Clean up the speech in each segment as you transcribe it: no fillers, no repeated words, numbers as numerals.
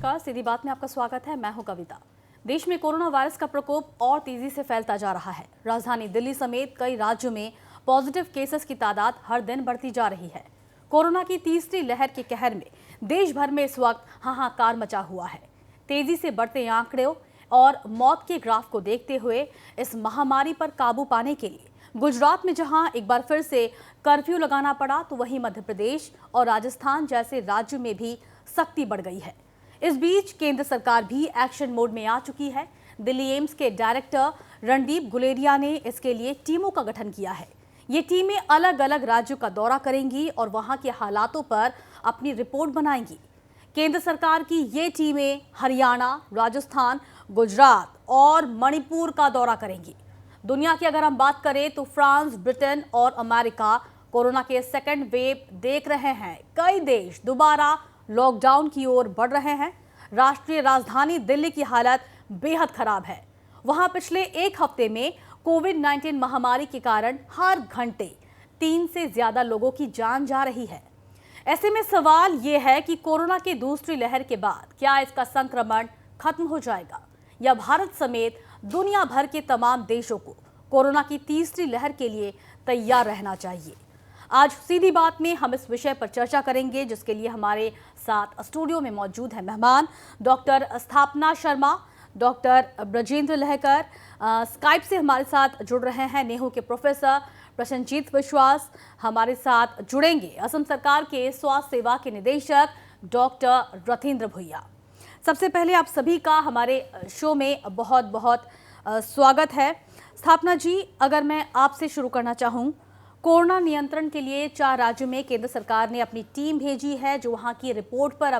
नमस्कार, सीधी बात में आपका स्वागत है। मैं हूं कविता। देश में कोरोना वायरस का प्रकोप और तेजी से फैलता जा रहा है। राजधानी दिल्ली समेत कई राज्यों में पॉजिटिव केसेस की तादाद हर दिन बढ़ती जा रही है। कोरोना की तीसरी लहर के कहर में देश भर में इस वक्त हाहाकार मचा हुआ है। तेजी से बढ़ते आंकड़ों और मौत के ग्राफ को देखते हुए इस महामारी पर काबू पाने के लिए गुजरात में जहां एक बार फिर से कर्फ्यू लगाना पड़ा, तो वहीं मध्य प्रदेश और राजस्थान जैसे राज्यों में भी सख्ती बढ़ गई है। इस बीच केंद्र सरकार भी एक्शन मोड में आ चुकी है। दिल्ली एम्स के डायरेक्टर रणदीप गुलेरिया ने इसके लिए टीमों का गठन किया है। ये टीमें अलग अलग राज्यों का दौरा करेंगी और वहां के हालातों पर अपनी रिपोर्ट बनाएंगी। केंद्र सरकार की ये टीमें हरियाणा, राजस्थान, गुजरात और मणिपुर का दौरा करेंगी। दुनिया की अगर हम बात करें तो फ्रांस, ब्रिटेन और अमेरिका कोरोना के सेकेंड वेव देख रहे हैं। कई देश दोबारा लॉकडाउन की ओर बढ़ रहे हैं। राष्ट्रीय राजधानी दिल्ली की हालत बेहद खराब है। वहां पिछले एक हफ्ते में कोविड-19 महामारी के कारण हर घंटे 3 से ज्यादा लोगों की जान जा रही है। ऐसे में सवाल ये है कि कोरोना की दूसरी लहर के बाद क्या इसका संक्रमण खत्म हो जाएगा या भारत समेत दुनिया भर के तमाम देशों को कोरोना की तीसरी लहर के लिए तैयार रहना चाहिए। आज सीधी बात में हम इस विषय पर चर्चा करेंगे, जिसके लिए हमारे साथ स्टूडियो में मौजूद हैं मेहमान डॉक्टर स्थापना शर्मा, डॉक्टर ब्रजेंद्र लहकर, स्काइप से हमारे साथ जुड़ रहे हैं नेहरू के प्रोफेसर प्रसन्नजीत विश्वास हमारे साथ जुड़ेंगे, असम सरकार के स्वास्थ्य सेवा के निदेशक डॉक्टर रथेंद्र भुइया। सबसे पहले आप सभी का हमारे शो में बहुत बहुत स्वागत है। स्थापना जी, अगर मैं आपसे शुरू करना चाहूँ, कोरोना नियंत्रण के लिए 4 राज्यों में केंद्र सरकार ने अपनी टीम भेजी है जो वहाँ की रिपोर्ट पर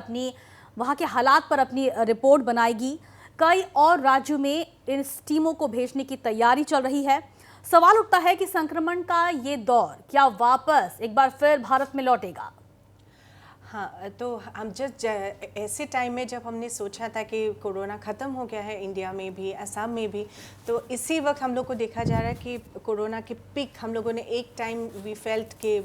वहाँ के हालात पर अपनी रिपोर्ट बनाएगी। कई और राज्यों में इन टीमों को भेजने की तैयारी चल रही है। सवाल उठता है कि संक्रमण का ये दौर क्या वापस एक बार फिर भारत में लौटेगा? हाँ, तो हम जस्ट ऐसे टाइम में जब हमने सोचा था कि कोरोना ख़त्म हो गया है इंडिया में भी, असम में भी, तो इसी वक्त हम लोग को देखा जा रहा है कि कोरोना के पीक हम लोगों ने एक टाइम वी फेल्ट कि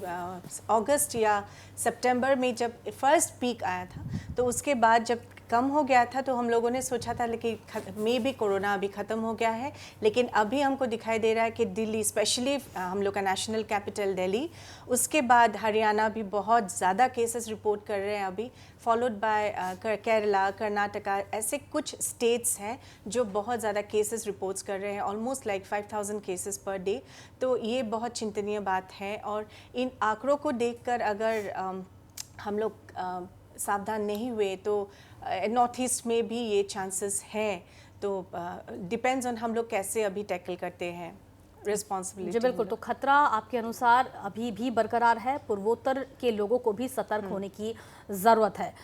अगस्त या सितंबर में जब फर्स्ट पीक आया था, तो उसके बाद जब कम हो गया था तो हम लोगों ने सोचा था कि मे भी कोरोना अभी ख़त्म हो गया है। लेकिन अभी हमको दिखाई दे रहा है कि दिल्ली, स्पेशली हम लोग का नेशनल कैपिटल दिल्ली, उसके बाद हरियाणा भी बहुत ज़्यादा केसेस रिपोर्ट कर रहे हैं अभी, फॉलोड बाय केरला, कर्नाटका, ऐसे कुछ स्टेट्स हैं जो बहुत ज़्यादा केसेस रिपोर्ट्स कर रहे हैं, almost like 5000 cases per day. तो ये बहुत चिंतनीय बात है और इन आंकड़ों को देखकर अगर हम लोग सावधान नहीं हुए तो नॉर्थ ईस्ट में भी ये चांसेस हैं। तो डिपेंड्स ऑन हम लोग कैसे अभी टैकल करते हैं रिस्पॉन्सिबिलिटी। जी बिल्कुल, तो खतरा आपके अनुसार अभी भी बरकरार है। पूर्वोत्तर के लोगों को भी सतर्क होने की ज़रूरत है।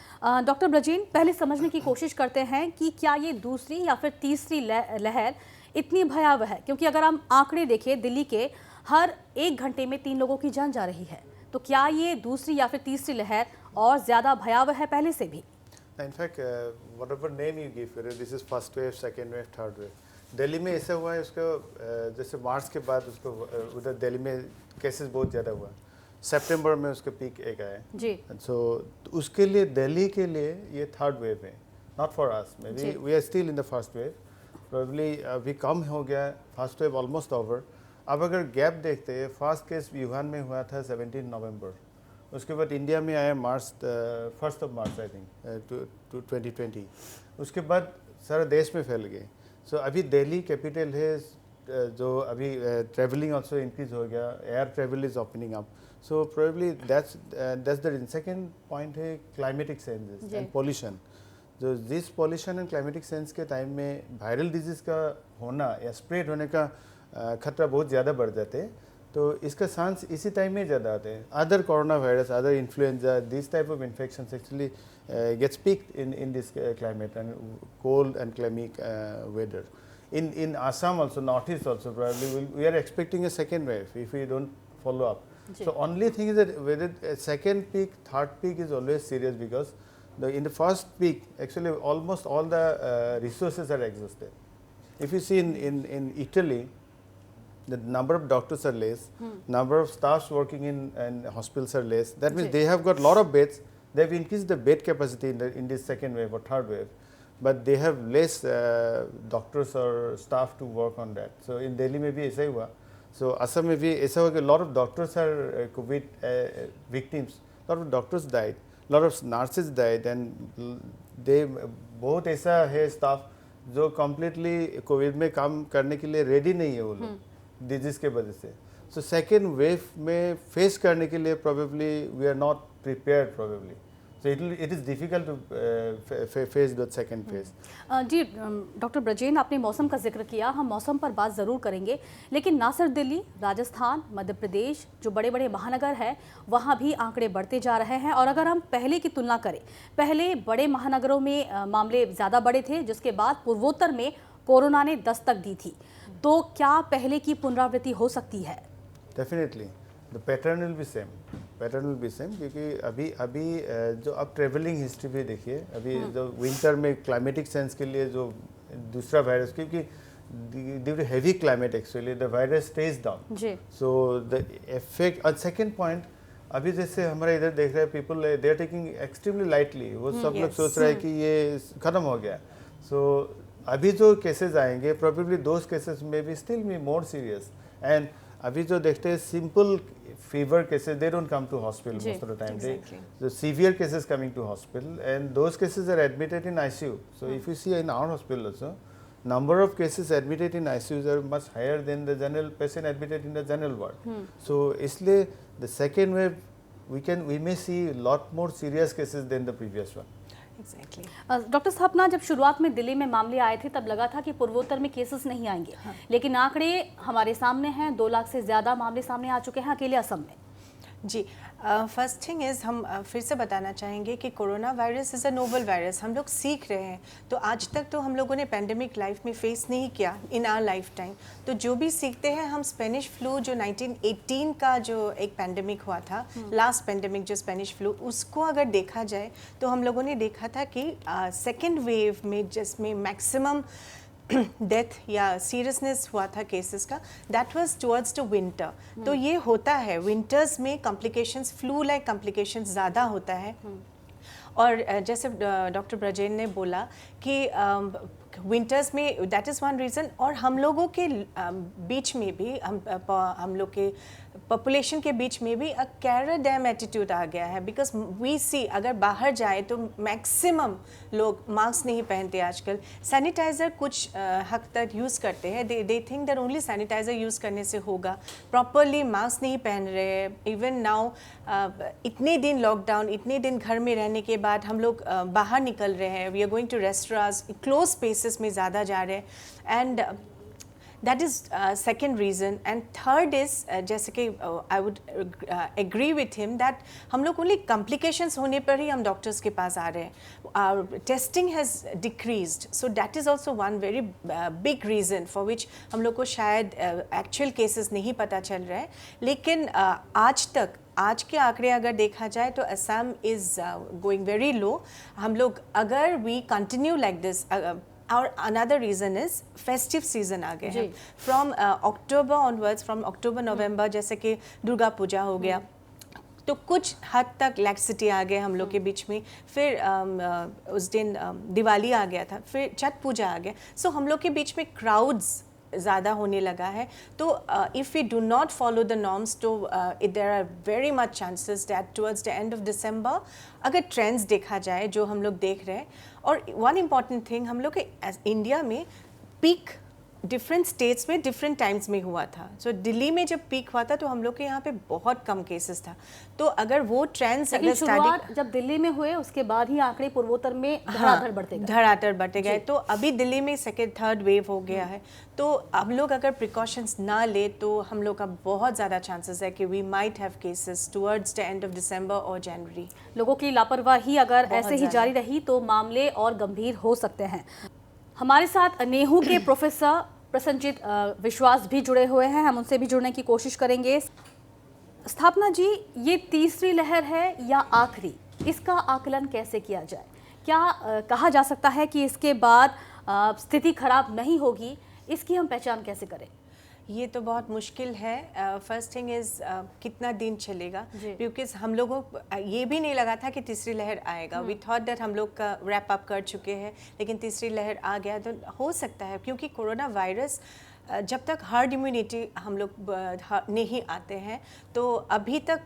डॉक्टर ब्रजेंद्र, पहले समझने की कोशिश करते हैं कि क्या ये दूसरी या फिर तीसरी लहर इतनी भयावह है, क्योंकि अगर हम आंकड़े देखें, दिल्ली के हर 1 घंटे में 3 लोगों की जान जा रही है। तो क्या ये दूसरी या फिर तीसरी लहर और ज़्यादा भयावह है पहले से भी? In fact, whatever name you give, this is first wave, second wave, third wave. Delhi में ऐसा हुआ है, उसको जैसे मार्च के बाद उसको उधर दिल्ली में केसेस बहुत ज़्यादा हुआ। सितंबर में उसका पीक एक आया जी। सो उसके लिए दिल्ली के लिए ये थर्ड वेव है, not for us. Maybe we are still in the first wave, probably अभी कम हो गया, फर्स्ट वेव ऑलमोस्ट ओवर। अब अगर गैप देखते हैं, फर्स्ट केस वुहान में हुआ था 17 नवंबर, उसके बाद इंडिया में आया first of March I think 2020। उसके बाद सारा देश में फैल गए। सो अभी दिल्ली कैपिटल है, जो अभी ट्रैवलिंग ऑल्सो इंक्रीज हो गया, air travel is opening up. So probably that's the second point है क्लाइमेटिक चेंजेस एंड पॉल्यूशन। जो जिस पॉल्यूशन एंड क्लाइमेटिक चेंज के टाइम में वायरल डिजीज़ का होना या स्प्रेड होने का खतरा बहुत ज़्यादा बढ़ जाते हैं, तो इसका चांस इसी टाइम में ज़्यादा आते हैं। Other corona virus, other influenza, this type of infections actually gets peaked in this climate and cold and clammy weather. In Assam also, northeast also, probably we are expecting a second wave if we don't follow up. So only thing is that whether a second peak, third peak is always serious, because in the first peak actually almost all the resources are exhausted. If you see in Italy, the number of doctors are less, number of staffs working in hospitals are less. That means they have got lot of beds, they have increased the bed capacity in this second wave or third wave, but they have less doctors or staff to work on that. So in Delhi में भी ऐसा ही हुआ. So Assam में भी ऐसा हुआ कि lot of doctors are COVID victims. Lot of doctors died, lot of nurses died, and they बहुत ऐसा है staff जो completely COVID में काम करने के लिए ready नहीं है वो लोग disease के वजह से. So second wave में face करने के लिए probably we are not prepared probably. So it is difficult to face the second phase. जी डॉक्टर ब्रजेन, आपने मौसम का जिक्र किया, हम मौसम पर बात ज़रूर करेंगे, लेकिन ना सिर्फ दिल्ली, राजस्थान, मध्य प्रदेश, जो बड़े बड़े महानगर हैं वहाँ भी आंकड़े बढ़ते जा रहे हैं. और अगर हम पहले की तुलना करें, पहले बड़े महानगरों में मामले ज़्यादा बड़े थे, जिसके बाद पूर्वोत्तर में कोरोना ने दस्तक दी थी. तो क्या पहले की पुनरावृत्ति हो सकती है? Definitely, the pattern will be same. Pattern will be same, क्योंकि अभी जो अब ट्रेवलिंग हिस्ट्री भी देखिए, अभी जो विंटर में क्लाइमेटिक सेंस के लिए जो दूसरा वायरस, क्योंकि due to heavy climate actually the virus stage down, so the effect. और सेकेंड पॉइंट, अभी जैसे हमारे इधर देख रहे हैं people they are taking extremely lightly, वो सब लोग सोच रहे हैं कि ये खत्म हो गया. सो अभी जो केसेस आएंगे प्रोबेबली दोज केसेस में भी still be more serious. And अभी जो देखते हैं simple fever cases, they don't come to hospital most of the time. Exactly. The severe cases coming to hospital, and those cases are admitted in ICU. So if you see in our hospital also, number of cases admitted in ICUs are much higher than the general patient admitted in the general ward. So इसलिए the second wave we may see a lot more serious cases than the previous one. Exactly. Doctor स्थापना, जब शुरुआत में दिल्ली में मामले आए थे तब लगा था कि पूर्वोत्तर में केसेस नहीं आएंगे, लेकिन आंकड़े हमारे सामने हैं, 2 लाख से ज़्यादा मामले सामने आ चुके हैं अकेले असम में. जी, फर्स्ट थिंग इज़ हम फिर से बताना चाहेंगे कि corona virus is a novel virus. हम लोग सीख रहे हैं, तो आज तक तो हम लोगों ने पैंडेमिक लाइफ में फेस नहीं किया इन आवर लाइफ टाइम. तो जो भी सीखते हैं हम, स्पेनिश फ्लू जो 1918 का जो एक पैंडेमिक हुआ था, लास्ट पैंडेमिक जो स्पेनिश फ्लू, उसको अगर देखा जाए तो हम लोगों ने देखा था कि सेकेंड वेव में जिसमें मैक्सिमम डेथ या सीरियसनेस हुआ था केसेस का, that was towards the winter. तो ये होता है विंटर्स में कॉम्प्लिकेशंस, फ्लू लाइक कॉम्प्लिकेशंस ज़्यादा होता है. और जैसे डॉक्टर ब्रजेन ने बोला कि विंटर्स में दैट इज़ वन रीज़न. और हम लोगों के बीच में भी, हम लोग के पॉपुलेशन के बीच में भी कैराडैम एटीट्यूड आ गया है. बिकॉज वी सी, अगर बाहर जाए तो मैक्सिमम लोग मास्क नहीं पहनते आजकल. सैनिटाइज़र कुछ हद तक यूज़ करते हैं, they think that only sanitiser use करने से होगा, प्रॉपरली मास्क नहीं पहन रहे हैं. इवन नाउ इतने दिन लॉकडाउन, इतने दिन घर में रहने के बाद हम लोग बाहर निकल रहे हैं, we are going to restaurants, close spaces में ज़्यादा जा रहे हैं. And that is second reason. And third is जैसे कि I would agree with him that हम लोग only complications होने पर ही हम डॉक्टर्स के पास आ रहे हैं. Our testing has decreased, so that is also one very big reason for which हम लोग को शायद actual cases नहीं पता चल रहा है. लेकिन आज के आंकड़े अगर देखा जाए तो Assam is going very low. हम लोग अगर वी कंटिन्यू लाइक दिस, और another reason is festive season आ गया है. From October onwards, from October November, जैसे कि दुर्गा पूजा हो गया, तो कुछ हद तक लैक्सिटी आ गया हम लोग के बीच में. फिर उस दिन दिवाली आ गया था, फिर छठ पूजा आ गया. सो हम लोग के बीच में क्राउड्स ज़्यादा होने लगा है. तो if we do not follow the norms, तो there are very much chances that towards the end of December, अगर ट्रेंड्स देखा जाए जो हम लोग देख रहे हैं. और वन इम्पॉर्टेंट थिंग, हम लोग के इंडिया में पीक डिफरेंट स्टेट्स में डिफरेंट टाइम्स में हुआ था. सो दिल्ली में जब पीक हुआ था तो हम लोग के यहाँ पे बहुत कम केसेस था. तो अगर वो ट्रेंड्स अगर शुरुआत जब दिल्ली में हुए उसके बाद ही आंकड़े पूर्वोत्तर में धड़ाधड़ बढ़ते गए. तो अभी दिल्ली में सेकेंड थर्ड वेव हो गया है. तो हम लोग अगर प्रिकॉशंस ना ले तो हम लोग का बहुत ज़्यादा चांसेस है कि we might have cases towards the end of December और जनवरी. लोगों की लापरवाही अगर ऐसे ही जारी रही तो मामले और गंभीर हो सकते हैं. हमारे साथ नेहू के प्रोफेसर प्रसन्नजीत विश्वास भी जुड़े हुए हैं, हम उनसे भी जुड़ने की कोशिश करेंगे. स्थापना जी, ये तीसरी लहर है या आखिरी, इसका आकलन कैसे किया जाए? क्या कहा जा सकता है कि इसके बाद स्थिति खराब नहीं होगी? इसकी हम पहचान कैसे करें? ये तो बहुत मुश्किल है। फर्स्ट थिंग इज़ कितना दिन चलेगा, जी। क्योंकि हम लोगों को ये भी नहीं लगा था कि तीसरी लहर आएगा। वी थॉट दैट हम लोग का रैप अप कर चुके हैं, लेकिन तीसरी लहर आ गया तो हो सकता है, क्योंकि कोरोना वायरस जब तक हर्ड इम्यूनिटी हम लोग नहीं आते हैं तो अभी तक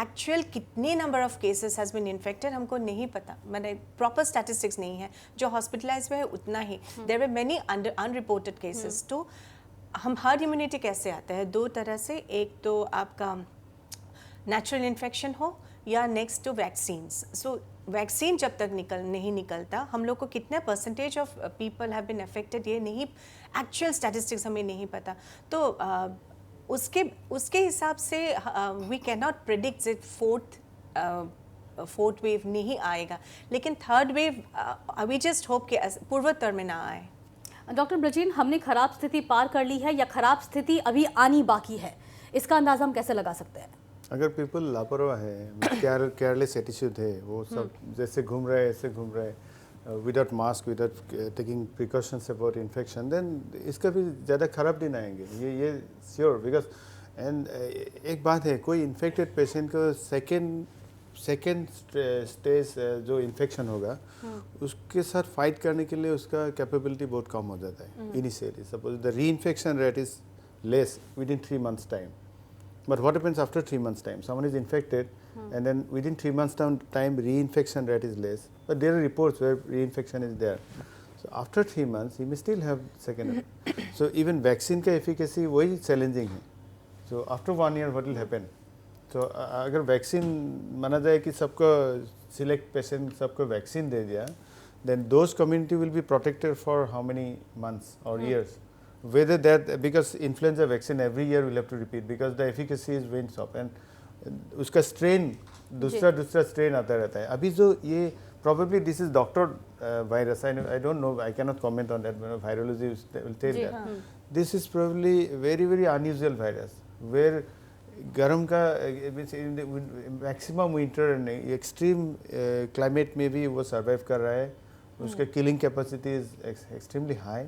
एक्चुअल कितने number of cases has been infected हमको नहीं पता, मैंने प्रॉपर स्टैटिस्टिक्स नहीं है। जो हॉस्पिटलाइज हुए है उतना ही, there were many unreported cases. तो हम हर्ड इम्यूनिटी कैसे आता है? दो तरह से, एक तो आपका नेचुरल इन्फेक्शन हो या next to vaccines. So vaccine जब तक नहीं निकलता, हम लोग को कितना percentage of people have been affected ये नहीं, एक्चुअल स्टैटिस्टिक्स हमें नहीं पता। तो उसके हिसाब से we can not predict it fourth wave नहीं आएगा, लेकिन third wave we just hope कि पूर्वोत्तर में ना आए। डॉक्टर ब्रजेन, हमने खराब स्थिति पार कर ली है या खराब स्थिति अभी आनी बाकी है, इसका अंदाजा हम कैसे लगा सकते हैं? अगर पीपल लापरवाह है, केयरलेस एटीट्यूड है, वो सब जैसे घूम रहे हैं ऐसे घूम रहे हैं, without mask, without taking precautions about infection, then इसका भी ज़्यादा खराब दिन आएंगे, ये श्योर। बिकॉज एंड एक बात है, कोई इन्फेक्टेड पेशेंट को सेकेंड स्टेज जो इन्फेक्शन होगा उसके साथ फाइट करने के लिए उसका कैपेबिलिटी बहुत कम हो जाता है इनिशियली। सपोज द री infection rate is less with in 3 months time, but what happens after 3 months time? Someone is infected and then within 3 months time reinfection rate is less, but there are reports where reinfection is there. So after 3 months he may still have second so even vaccine का efficacy वही challenging है। So after 1 year what will happen? तो अगर vaccine माना जाए कि सबको select patient सबको वैक्सीन दे दिया, then those community will be protected for how many months or years? Whether that, because influenza vaccine every year will have to repeat because the efficacy is wanes off and उसका strain दूसरा strain आता रहता है। अभी जो ये probably this is doctored virus, I don't know, I cannot comment on that, virology will tell that. This is probably very unusual virus where गर्म का मैक्सिमम विंटर एक्सट्रीम क्लाइमेट में भी वो सर्वाइव कर रहा है, उसका killing capacity is extremely high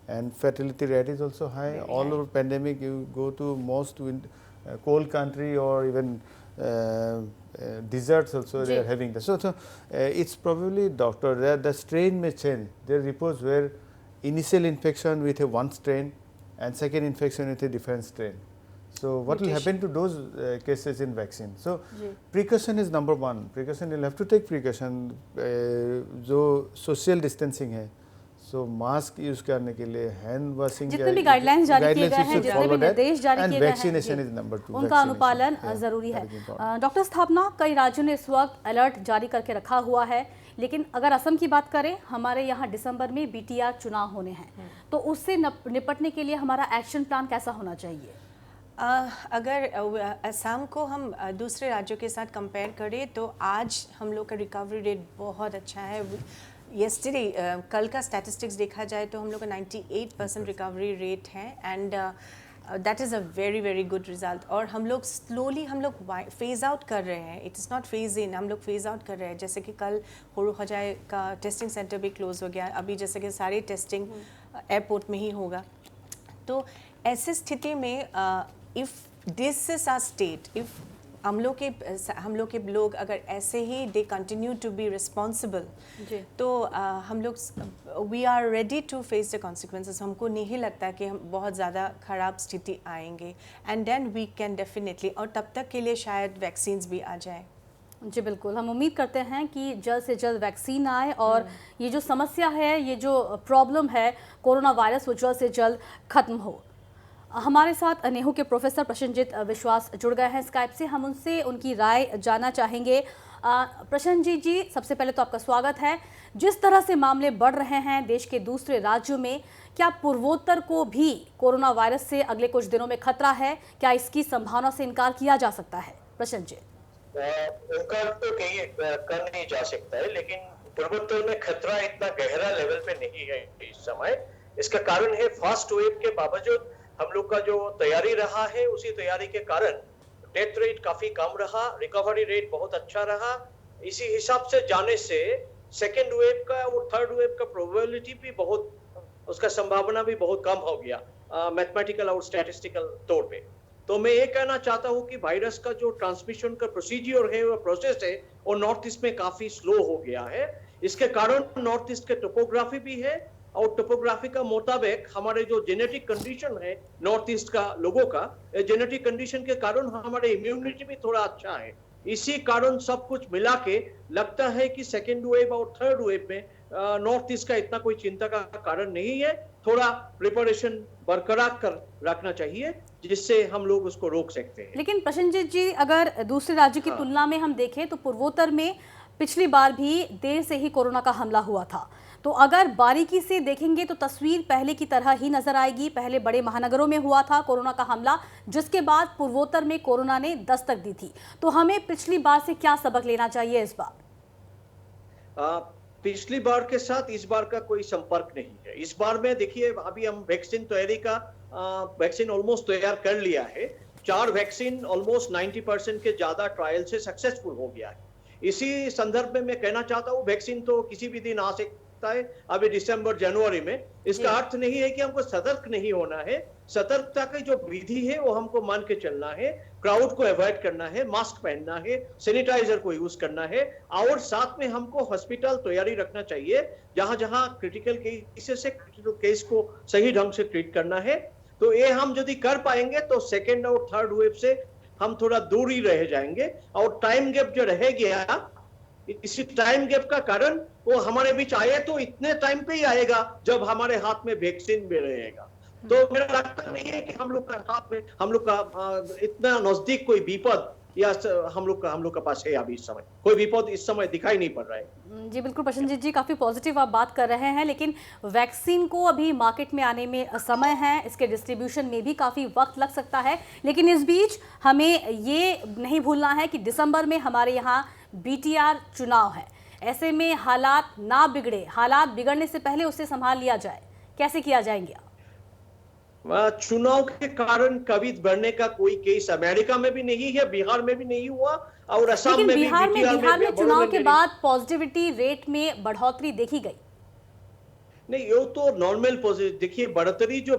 and fatality rate is also high. All over pandemic, you go to most cold country or even deserts also they are having that. So it's probably doctor. The strain may change. There are reports where initial infection with one strain and second infection with a different strain. So what will happen to those cases in vaccine? So precaution is number one. Precaution, you'll have to take precaution. जो social distancing है, सो mask use करने के लिए, hand washing, जितने भी guidelines जारी किए गए हैं, जितने भी निर्देश जारी किए गए हैं, वैक्सीनेशन इज नंबर 2, उनका अनुपालन जरूरी है। डॉक्टर स्थापना, कई राज्यों ने इस वक्त अलर्ट जारी करके रखा हुआ है, लेकिन अगर असम की बात करें, हमारे यहाँ दिसंबर में BTR चुनाव होने हैं, तो उससे निपटने के लिए हमारा एक्शन प्लान कैसा होना चाहिए? अगर असम को हम दूसरे राज्यों के साथ कंपेयर करें तो आज हम लोग का रिकवरी रेट बहुत अच्छा है। येस्टरडे कल का स्टैटिस्टिक्स देखा जाए तो हम लोग का 98% रिकवरी रेट है and that is a very good result. और हम लोग स्लोली फेज आउट कर रहे हैं, it is not phase in, हम लोग फेज आउट कर रहे हैं। जैसे कि कल होजाए का टेस्टिंग सेंटर भी क्लोज हो गया, अभी जैसे कि सारी टेस्टिंग एयरपोर्ट में ही होगा। तो ऐसी स्थिति में if this is our state, if हम लोग के लोग अगर ऐसे ही they continue to be responsible, तो हम लोग we are ready to face the consequences. हमको नहीं लगता कि हम बहुत ज़्यादा ख़राब स्थिति आएंगे and then we can definitely, और तब तक के लिए शायद वैक्सीन्स भी आ जाए। जी बिल्कुल, हम उम्मीद करते हैं कि जल्द से जल्द वैक्सीन आए और ये जो समस्या है, ये जो प्रॉब्लम है कोरोना वायरस, वो जल्द से जल्द ख़त्म हो। हमारे साथ नेहू के प्रोफेसर प्रशनजीत विश्वास जुड़ गए हैं स्काइप से, हम उनसे उनकी राय जानना चाहेंगे। प्रशनजीत जी, सबसे पहले तो आपका स्वागत है। जिस तरह से मामले बढ़ रहे हैं देश के दूसरे राज्यों में, क्या पूर्वोत्तर को भी कोरोना वायरस से अगले कुछ दिनों में खतरा है? क्या इसकी संभावना से इनकार किया जा सकता है? प्रशनजीत, इनकार तो कहीं कर नहीं जा सकता है, लेकिन पूर्वोत्तर में खतरा इतना गहरा लेवल पे नहीं है इस समय। इसका कारण है फर्स्ट वेव के बावजूद हम लोग का जो तैयारी रहा है, उसी तैयारी के कारण डेथ रेट काफी कम रहा, रिकवरी रेट बहुत अच्छा रहा। इसी हिसाब से जाने से सेकेंड वेव का और थर्ड वेव का प्रोबेबिलिटी भी बहुत, उसका संभावना भी बहुत कम हो गया। मैथमेटिकल और स्टैटिस्टिकल तौर पे। तो मैं ये कहना चाहता हूँ कि वायरस का जो ट्रांसमिशन का प्रोसीजर है, वो प्रोसेस है, और नॉर्थ ईस्ट में काफी स्लो हो गया है। इसके कारण नॉर्थ ईस्ट के टोपोग्राफी भी है, और टोपोग्राफी का मुताबिक हमारे जो जेनेटिक कंडीशन है नॉर्थ ईस्ट का लोगों का, जेनेटिक कंडीशन के कारण हमारे इम्यूनिटी भी थोड़ा अच्छा है। इसी कारण सब कुछ मिला के लगता है कि सेकेंड वेव और थर्ड वेव में नॉर्थ ईस्ट का इतना कोई चिंता का कारण नहीं है। थोड़ा प्रिपरेशन बरकरार कर रखना चाहिए, जिससे हम लोग उसको रोक सकते हैं। लेकिन प्रसन्नजीत जी, अगर दूसरे राज्य की तुलना में हम देखें तो पूर्वोत्तर में पिछली बार भी देर से ही कोरोना का हमला हुआ था। तो अगर बारीकी से देखेंगे तो तस्वीर पहले की तरह ही नजर आएगी। पहले बड़े महानगरों में हुआ था कोरोना का हमला, जिसके बाद पूर्वोत्तर में कोरोना ने दस्तक दी थी। तो हमें पिछली बार से क्या सबक लेना चाहिए इस बार? पिछली बार के साथ इस बार का कोई संपर्क नहीं है। इस बार में देखिए, अभी हम वैक्सीन तैयारी का वैक्सीन ऑलमोस्ट तैयार कर लिया है। 4 वैक्सीन ऑलमोस्ट 90% के ज्यादा ट्रायल से सक्सेसफुल हो गया है। इसी संदर्भ में मैं कहना चाहता हूँ, वैक्सीन तो किसी भी दिन आ सकता है, अभी दिसंबर जनवरी में। इसका अर्थ नहीं है कि हमको सतर्क नहीं होना है। सतर्कता की जो विधि है वो हमको मान के चलना है। क्राउड को अवॉइड करना है, मास्क पहनना है, सैनिटाइजर को यूज करना है, और साथ में हमको हॉस्पिटल तैयारी रखना चाहिए, जहां जहां क्रिटिकल केसेस है, क्रिटिकल केस को सही ढंग से ट्रीट करना है। तो ये हम यदि कर पाएंगे तो सेकेंड और थर्ड वेव से हम थोड़ा दूर ही रह जाएंगे। और टाइम गैप जो रह गया, इसी टाइम गैप का कारण वो हमारे बीच आए तो इतने टाइम पे ही आएगा जब हमारे हाथ में वैक्सीन भी रहेगा। तो मेरा लगता नहीं है कि हम लोग का हाथ में, हम लोग का इतना नजदीक कोई विपद या हम लोग का पास है। अभी इस समय कोई विपद इस समय दिखाई नहीं पड़ रहा है। जी बिल्कुल प्रसन्नजीत जी, काफ़ी पॉजिटिव आप बात कर रहे हैं, लेकिन वैक्सीन को अभी मार्केट में आने में समय है, इसके डिस्ट्रीब्यूशन में भी काफ़ी वक्त लग सकता है। लेकिन इस बीच हमें ये नहीं भूलना है कि दिसंबर में हमारे यहाँ BTR चुनाव है। ऐसे में हालात ना बिगड़े, हालात बिगड़ने से पहले उसे संभाल लिया जाए, कैसे किया जाएंगे? चुनाव के कारण कोविड बढ़ने का कोई केस अमेरिका में भी नहीं है, बिहार में भी नहीं हुआ, और असम में भी। बिहार में चुनाव के बाद पॉजिटिविटी रेट में बढ़ोतरी देखी गई। नहीं, ये तो नॉर्मल पॉजिटिव। देखिए, बढ़ोतरी जो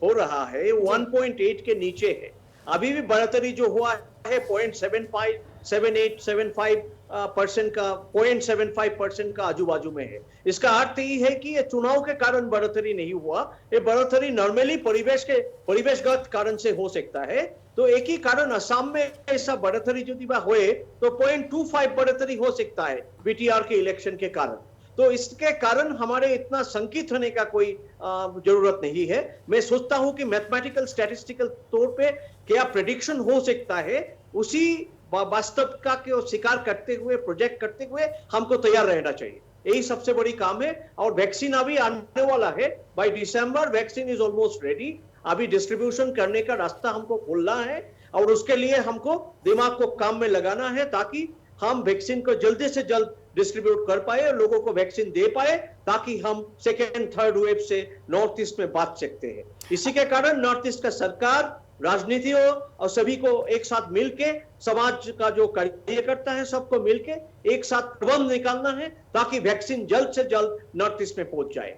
हो रहा है 1.8 के नीचे है। अभी भी बढ़ोतरी जो हुआ है 0.75, 78, 75% का 0.75% का आजू बाजू में है। इसका अर्थ यही है कि ये चुनाव के कारण बढ़ोतरी नहीं हुआ। ये बढ़ोतरी नॉर्मली परिवेशगत कारण से हो सकता है। तो एक ही कारण असम में ऐसा बढ़ोतरी यदि हुए तो 0.25 बढ़ोतरी हो सकता है BTR के इलेक्शन के कारण। तो इसके कारण हमारे इतना शंकित होने का कोई जरूरत नहीं है। मैं सोचता हूं कि मैथमेटिकल स्टैटिस्टिकल तौर पे क्या प्रेडिक्शन हो सकता है, उसी वास्तविकता को स्वीकार करते हुए, प्रोजेक्ट करते हुए हमको तैयार रहना चाहिए। यही सबसे बड़ी काम है। और वैक्सीन अभी आने वाला है। By December vaccine is almost ready. अभी डिस्ट्रीब्यूशन करने का रास्ता हमको खोलना है, और उसके लिए हमको दिमाग को काम में लगाना है, ताकि हम वैक्सीन को जल्दी से जल्द डिस्ट्रीब्यूट कर पाए और लोगों को वैक्सीन दे पाए, ताकि हम सेकेंड थर्ड वेव से नॉर्थ ईस्ट में बच सकते हैं। इसी के कारण नॉर्थ ईस्ट का सरकार, राजनीतियों और सभी को एक साथ मिलके, समाज का जो कार्यकर्ता है सबको मिलके एक साथ प्रबंध निकालना है, ताकि वैक्सीन जल्द से जल्द नॉर्थ ईस्ट में पहुंच जाए।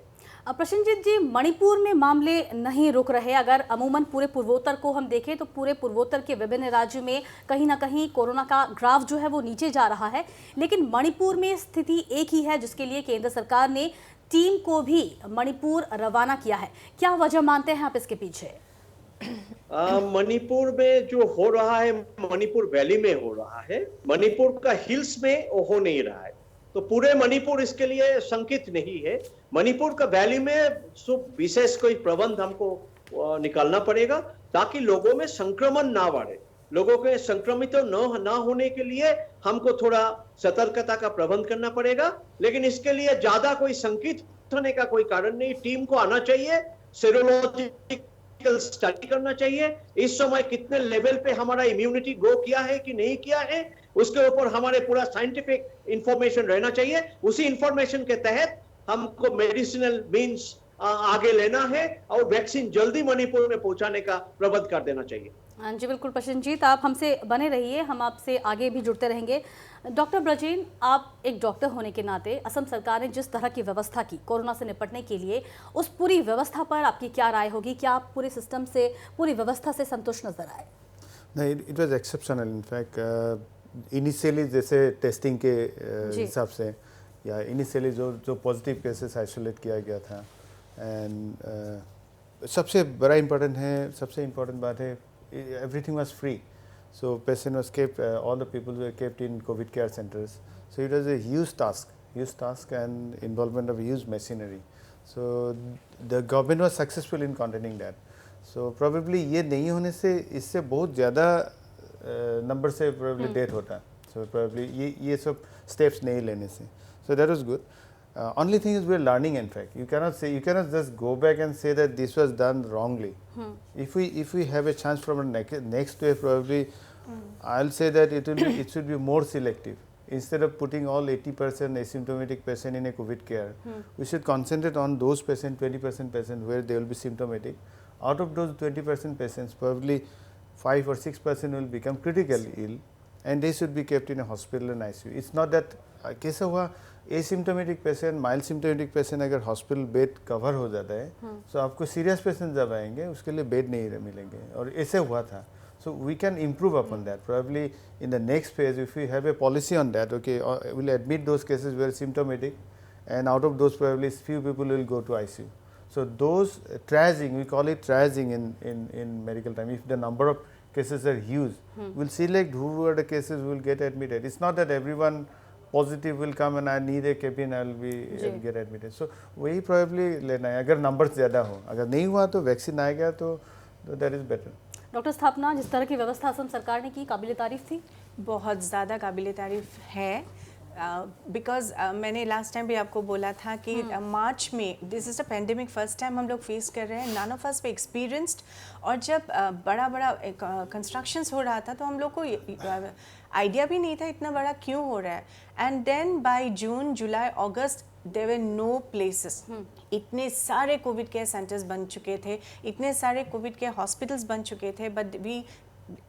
प्रसन्नजीत जी, मणिपुर में मामले नहीं रुक रहे। अगर अमूमन पूरे पूर्वोत्तर को हम देखें तो पूरे पूर्वोत्तर के विभिन्न राज्यों में कहीं ना कहीं कोरोना का ग्राफ जो है वो नीचे जा रहा है, लेकिन मणिपुर में स्थिति एक ही है, जिसके लिए केंद्र सरकार ने टीम को भी मणिपुर रवाना किया है। क्या वजह मानते हैं आप इसके पीछे? मणिपुर में जो हो रहा है, मणिपुर वैली में हो रहा है, मणिपुर का हिल्स में हो नहीं रहा है। तो पूरे मणिपुर इसके लिए संकित नहीं है। मणिपुर का वैली में विशेष कोई प्रबंध हमको निकालना पड़ेगा, ताकि लोगों में संक्रमण ना बढ़े। लोगों के संक्रमित ना होने के लिए हमको थोड़ा सतर्कता का प्रबंध करना पड़ेगा। लेकिन इसके लिए ज्यादा कोई संकित होने का कोई कारण नहीं। टीम को आना चाहिए, सेरोलॉजिकल स्टडी करना चाहिए, इस समय कितने लेवल पे हमारा इम्यूनिटी ग्रो किया है कि नहीं किया है, उसके ऊपर हमारे पूरा साइंटिफिक इंफॉर्मेशन रहना चाहिए। उसी इंफॉर्मेशन के तहत हमको मेडिसिनल मीन्स आगे लेना है, और वैक्सीन जल्दी मणिपुर में पहुंचाने का प्रबंध कर देना चाहिए। जी बिल्कुल प्रशंजीत, आप हमसे बने रहिए, हम आपसे आगे भी जुड़ते रहेंगे। डॉक्टर ब्रजेन, आप एक डॉक्टर होने के नाते असम सरकार ने जिस तरह की व्यवस्था की कोरोना से निपटने के लिए, उस पूरी व्यवस्था पर आपकी क्या राय होगी? क्या आप पूरे सिस्टम से, पूरी व्यवस्था से संतुष्ट नजर आए? नहीं, it was exceptional. In fact initially जैसे टेस्टिंग के हिसाब से या इनिशियली जो पॉजिटिव केसेस आइसोलेट किया गया था, एंड सबसे बड़ा इम्पोर्टेंट है, सबसे इम्पोर्टेंट बात है, everything was free. So patient was kept, all the people were kept in COVID care centers. So it was a huge task and involvement of huge machinery. So the government was successful in containing that. So probably ये नहीं होने से इससे बहुत ज़्यादा number से probably death होता. So probably ये सब steps नहीं लेने से. So that was good. Only thing is we are learning. In fact, you cannot just go back and say that this was done wrongly. If we have a chance from a next wave, probably I'll say that it should be more selective. Instead of putting all 80% asymptomatic patient in a COVID care, we should concentrate on those patient, 20% patients where they will be symptomatic. Out of those 20% patients, probably 5 or 6% will become critically ill, and they should be kept in a hospital and ICU. It's not that कैसा हुआ, asymptomatic patient, mild symptomatic patient अगर hospital bed cover हो जाता है, तो आपको serious patient जब आएंगे उसके लिए बेड नहीं मिलेंगे, और ऐसे हुआ था. So we can improve upon that. Probably in the next phase, if we have a policy on that, okay, we'll admit those cases where symptomatic, and out of those probably few people will go to ICU. So those triaging, we call it triaging in medical time. If the number of cases are huge, we'll select who are the cases will get admitted. It's not that everyone positive will come and I need a cabin, I'll get admitted. So वही probably लेना है. अगर numbers ज़्यादा हो, अगर नहीं हुआ तो वैक्सीन आएगा तो that is better. डॉक्टर स्थापना, जिस तरह की व्यवस्था असम सरकार ने की, काबिल तारीफ थी? बहुत ज़्यादा काबिल तारीफ है, बिकॉज मैंने लास्ट टाइम भी आपको बोला था कि मार्च में this is a pandemic first time हम लोग फेस कर रहे हैं, none of us we experienced. और जब बड़ा कंस्ट्रक्शंस हो रहा था तो हम लोग को आइडिया भी नहीं था इतना बड़ा क्यों हो रहा है. And then by June, July, August there were no places. इतने सारे कोविड केयर सेंटर्स बन चुके थे, इतने सारे कोविड केयर हॉस्पिटल्स बन चुके थे, बट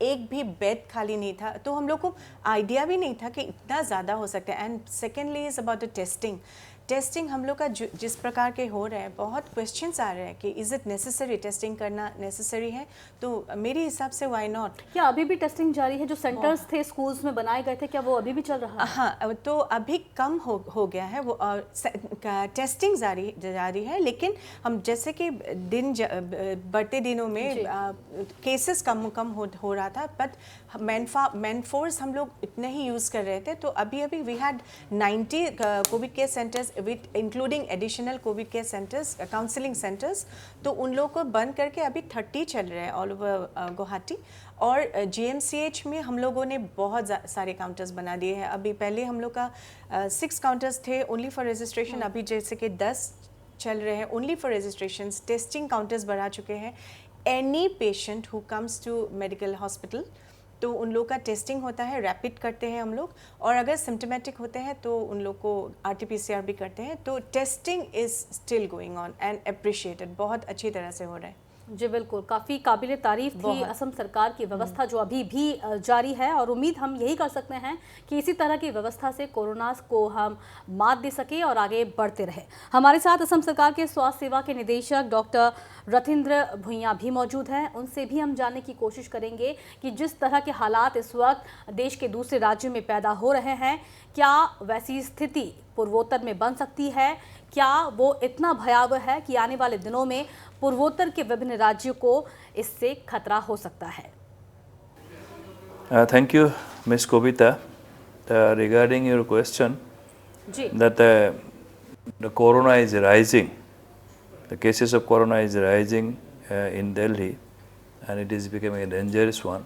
एक भी बेड खाली नहीं था. तो हम लोग को आइडिया भी नहीं था कि इतना ज़्यादा हो सकता है. And secondly is about the testing हम लोग का जिस प्रकार के हो रहे हैं, बहुत क्वेश्चंस आ रहे हैं कि इज़ इट नेसेसरी, टेस्टिंग करना नेसेसरी है. तो मेरे हिसाब से वाई नॉट. क्या अभी भी टेस्टिंग जारी है? जो सेंटर्स थे स्कूल्स में बनाए गए थे, क्या वो अभी भी चल रहा है? हाँ, तो अभी कम हो गया है वो, टेस्टिंग जारी है, लेकिन हम जैसे कि दिन बढ़ते दिनों में केसेस कम हो रहा था, बट मैन फोर्स हम लोग इतने ही यूज़ कर रहे थे. तो अभी we had 90 Covid care centres with including additional Covid care centres, counselling centres. तो उन लोगों को बंद करके अभी 30 चल रहे हैं ऑल ओवर गुवाहाटी. और GMCH में हम लोगों ने बहुत सारे काउंटर्स बना दिए हैं. अभी पहले हम लोग का 6 काउंटर्स थे ओनली फॉर रजिस्ट्रेशन, अभी जैसे कि 10 चल रहे हैं only for registration. Testing counters बढ़ा चुके हैं. Any patient who comes to medical hospital, तो उन लोग का टेस्टिंग होता है, रैपिड करते हैं हम लोग, और अगर सिम्टोमेटिक होते हैं तो उन लोग को RT-PCR भी करते हैं. तो testing is still going on and appreciated, बहुत अच्छी तरह से हो रहा है. जी बिल्कुल, काफ़ी काबिल तारीफ थी असम सरकार की व्यवस्था जो अभी भी जारी है, और उम्मीद हम यही कर सकते हैं कि इसी तरह की व्यवस्था से कोरोना को हम मात दे सके और आगे बढ़ते रहे. हमारे साथ असम सरकार के स्वास्थ्य सेवा के निदेशक डॉक्टर रथिंद्र भुइयाँ भी मौजूद हैं. उनसे भी हम जानने की कोशिश करेंगे कि जिस तरह के हालात इस वक्त देश के दूसरे राज्यों में पैदा हो रहे हैं, क्या वैसी स्थिति पूर्वोत्तर में बन सकती है? क्या वो इतना भयावह है कि आने वाले दिनों में पूर्वोत्तर के विभिन्न राज्यों को इससे खतरा हो सकता है? Thank you, Ms. Kobita. Regarding your question, that the corona is rising, the cases of corona is rising in Delhi, and it is becoming a dangerous one.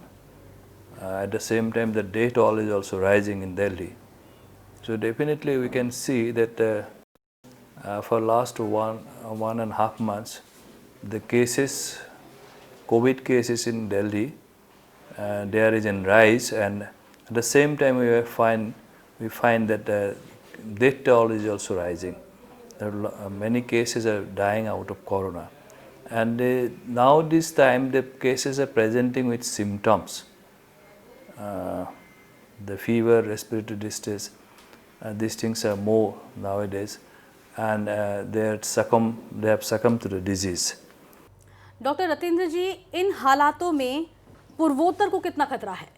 At the same time, the death toll is also rising in Delhi. So definitely we can see that for last one and a half months, the cases, COVID cases in Delhi, there is a rise, and at the same time we find that death toll is also rising. There are many cases are dying out of corona, And now this time the cases are presenting with symptoms, the fever, respiratory distress, these things are more nowadays, and they have succumbed to the disease. Doctor Ratendra ji, इन हालातों में पूर्वोत्तर को कितना खतरा है?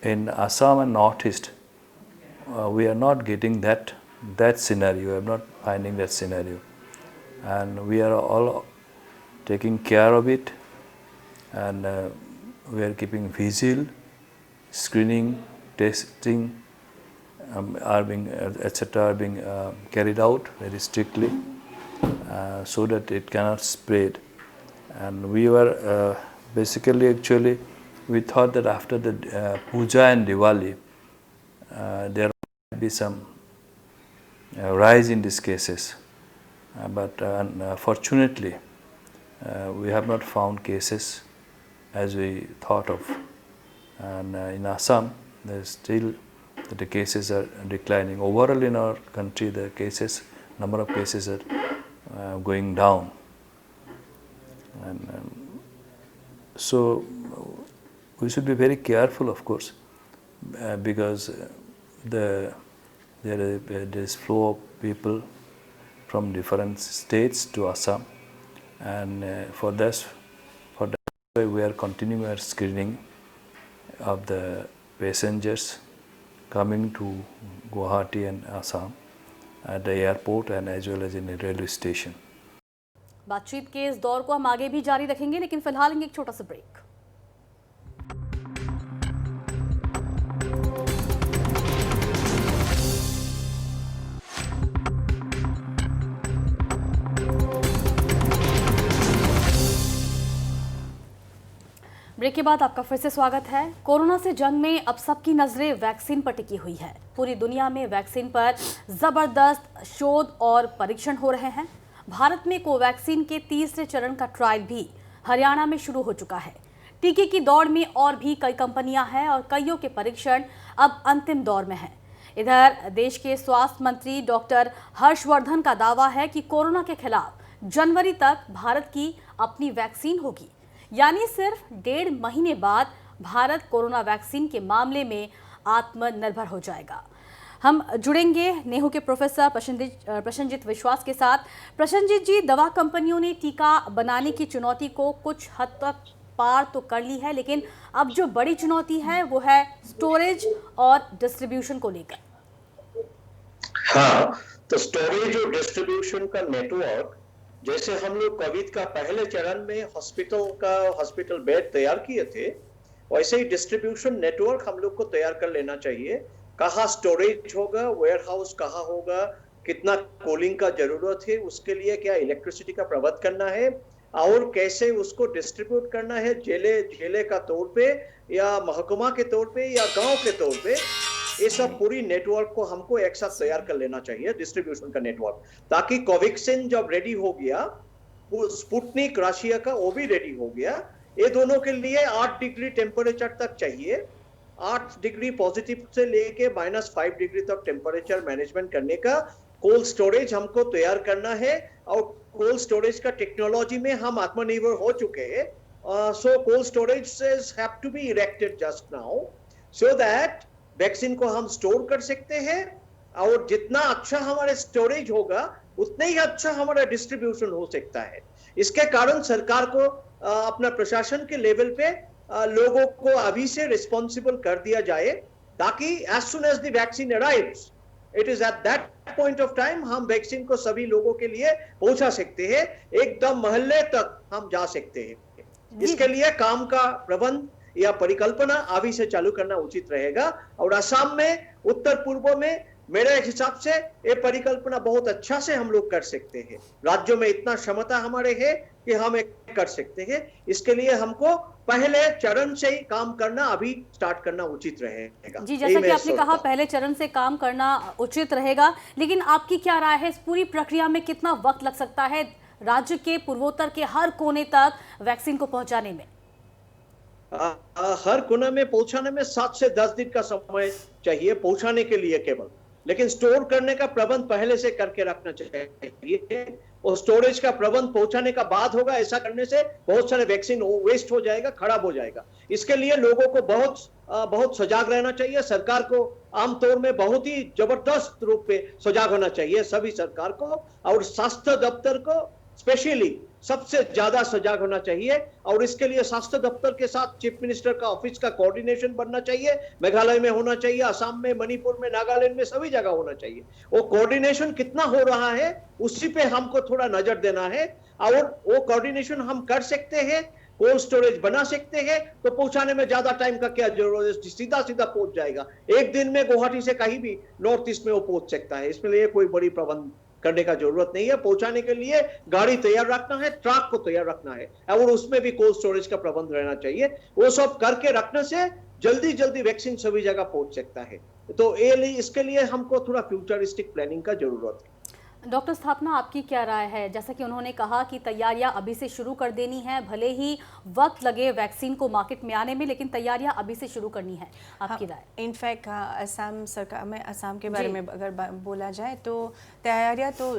In Assam and Northeast, we are not getting that scenario. We are not finding that scenario, and we are all taking care of it, and we are keeping vigil, screening, testing, etc. are being carried out very strictly, so that it cannot spread. And we were basically, actually, we thought that after the Puja and Diwali, there might be some rise in these cases, but fortunately, we have not found cases as we thought of. And in Assam, there is still the cases are declining. Overall, in our country, the number of cases are going down, and so we should be very careful, of course, because there is flow of people from different states to Assam, and for that we are continuing our screening of the passengers coming to Guwahati and Assam at the airport and as well as in the railway station. बातचीत के इस दौर को हम आगे भी जारी रखेंगे, लेकिन फिलहाल एक छोटा सा ब्रेक। ब्रेक के बाद आपका फिर से स्वागत है। कोरोना से जंग में अब सबकी नजरें वैक्सीन पर टिकी हुई है। पूरी दुनिया में वैक्सीन पर जबरदस्त शोध और परीक्षण हो रहे हैं। भारत में कोवैक्सीन के तीसरे चरण का ट्रायल भी हरियाणा में शुरू हो चुका है। टीके की दौड़ में और भी कई कंपनियां हैं और कईयों के परीक्षण अब अंतिम दौर में हैं। इधर देश के स्वास्थ्य मंत्री डॉक्टर हर्षवर्धन का दावा है कि कोरोना के खिलाफ जनवरी तक भारत की अपनी वैक्सीन होगी, यानी सिर्फ 1.5 महीने बाद भारत कोरोना वैक्सीन के मामले में आत्मनिर्भर हो जाएगा। हम जुड़ेंगे नेहरू के प्रोफेसर प्रशंजित विश्वास के साथ। प्रशंजित जी, दवा कंपनियों ने टीका बनाने की चुनौती को कुछ हद तक पार तो कर ली है, लेकिन अब जो बड़ी चुनौती है वो है स्टोरेज और डिस्ट्रीब्यूशन को लेकर। हाँ, तो स्टोरेज और डिस्ट्रीब्यूशन का नेटवर्क, जैसे हम लोग कोविड का पहले चरण में हॉस्पिटल बेड तैयार किए थे, वैसे ही डिस्ट्रीब्यूशन नेटवर्क हम लोग को तैयार कर लेना चाहिए। कहाँ स्टोरेज होगा, वेयर हाउस कहाँ होगा, कितना कूलिंग का जरूरत है, उसके लिए क्या इलेक्ट्रिसिटी का प्रबंध करना है और कैसे उसको डिस्ट्रीब्यूट करना है, जिले का तौर पे या महकुमा के तौर पे या गांव के तौर पे, ये सब पूरी नेटवर्क को हमको एक साथ तैयार कर लेना चाहिए, डिस्ट्रीब्यूशन का नेटवर्क, ताकि कोवैक्सीन जब रेडी हो गया, स्पुतनिक रशिया का वो भी रेडी हो गया। ये दोनों के लिए 8 डिग्री टेम्परेचर तक चाहिए, 8 डिग्री पॉजिटिव से लेके -5 डिग्री तक टेम्परेचर मैनेजमेंट करने का कोल्ड स्टोरेज हमको तैयार करना है। और कोल्ड स्टोरेज का टेक्नोलॉजी में हम आत्मनिर्भर हो चुके हैं। So cold storage have to be erected just now so that vaccine को हम स्टोर कर सकते हैं, और जितना अच्छा हमारा स्टोरेज होगा उतना ही अच्छा हमारा डिस्ट्रीब्यूशन हो सकता है। इसके कारण सरकार को अपना प्रशासन के लेवल पे लोगों को अभी से रिस्पॉन्सिबल कर दिया जाए, ताकि as soon as the vaccine arrives, it is at that point of time हम वैक्सीन को सभी लोगों के लिए पहुंचा सकते हैं, एकदम मोहल्ले तक हम जा सकते हैं। इसके लिए काम का प्रबंध या परिकल्पना अभी से चालू करना उचित रहेगा। और असम में, उत्तर पूर्व में मेरे हिसाब से ये परिकल्पना बहुत अच्छा से हम लोग कर सकते हैं। राज्यों में इतना क्षमता हमारे है कि हम एक कर सकते हैं। इसके लिए हमको पहले चरण से ही काम करना अभी स्टार्ट करना उचित रहेगा। जी, जैसा कि आपने कहा पहले चरण से काम करना उचित रहेगा, लेकिन आपकी क्या राय है, इस पूरी प्रक्रिया में कितना वक्त लग सकता है राज्य के पूर्वोत्तर के हर कोने तक वैक्सीन को पहुंचाने में? हर कोने में पहुंचाने में 7 से 10 दिन का समय चाहिए पहुंचाने के लिए केवल, लेकिन स्टोर करने का प्रबंध पहले से करके रखना चाहिए। और स्टोरेज का प्रबंध पहुंचाने का बाद होगा। ऐसा करने से बहुत सारे वैक्सीन वेस्ट हो जाएगा, खराब हो जाएगा। इसके लिए लोगों को बहुत सजाग रहना चाहिए। सरकार को आमतौर में बहुत ही जबरदस्त रूप में सजाग होना चाहिए, सभी सरकार को, और स्वास्थ्य दफ्तर को स्पेशली सबसे ज्यादा सजाग होना चाहिए। और इसके लिए स्वास्थ्य दफ्तर के साथ चीफ मिनिस्टर का ऑफिस का कोऑर्डिनेशन बनना चाहिए। मेघालय में होना चाहिए, असम में, मणिपुर में, नागालैंड में, सभी जगह होना चाहिए। वो कोऑर्डिनेशन कितना हो रहा है उसी पे हमको थोड़ा नजर देना है। और वो कोऑर्डिनेशन हम कर सकते हैं, कोल्ड स्टोरेज बना सकते हैं, तो पहुंचाने में ज्यादा टाइम का क्या जरूरत है, सीधा सीधा पहुंच जाएगा। एक दिन में गुवाहाटी से कहीं भी नॉर्थ ईस्ट में वो पहुंच सकता है। इसमें लिए कोई बड़ी प्रबंध करने का जरूरत नहीं है। पहुंचाने के लिए गाड़ी तैयार रखना है, ट्रक को तैयार रखना है, और उसमें भी कोल्ड स्टोरेज का प्रबंध रहना चाहिए। वो सब करके रखने से जल्दी जल्दी वैक्सीन सभी जगह पहुंच सकता है। तो इसके लिए हमको थोड़ा फ्यूचरिस्टिक प्लानिंग का जरूरत है। डॉक्टर स्थापना, आपकी क्या राय है? जैसा कि उन्होंने कहा कि तैयारियां अभी से शुरू कर देनी है, भले ही वक्त लगे वैक्सीन को मार्केट में आने में, लेकिन तैयारियां अभी से शुरू करनी है। आपकी राय? इनफैक्ट असम सरकार में, असम के बारे में अगर बोला जाए तो तैयारियां तो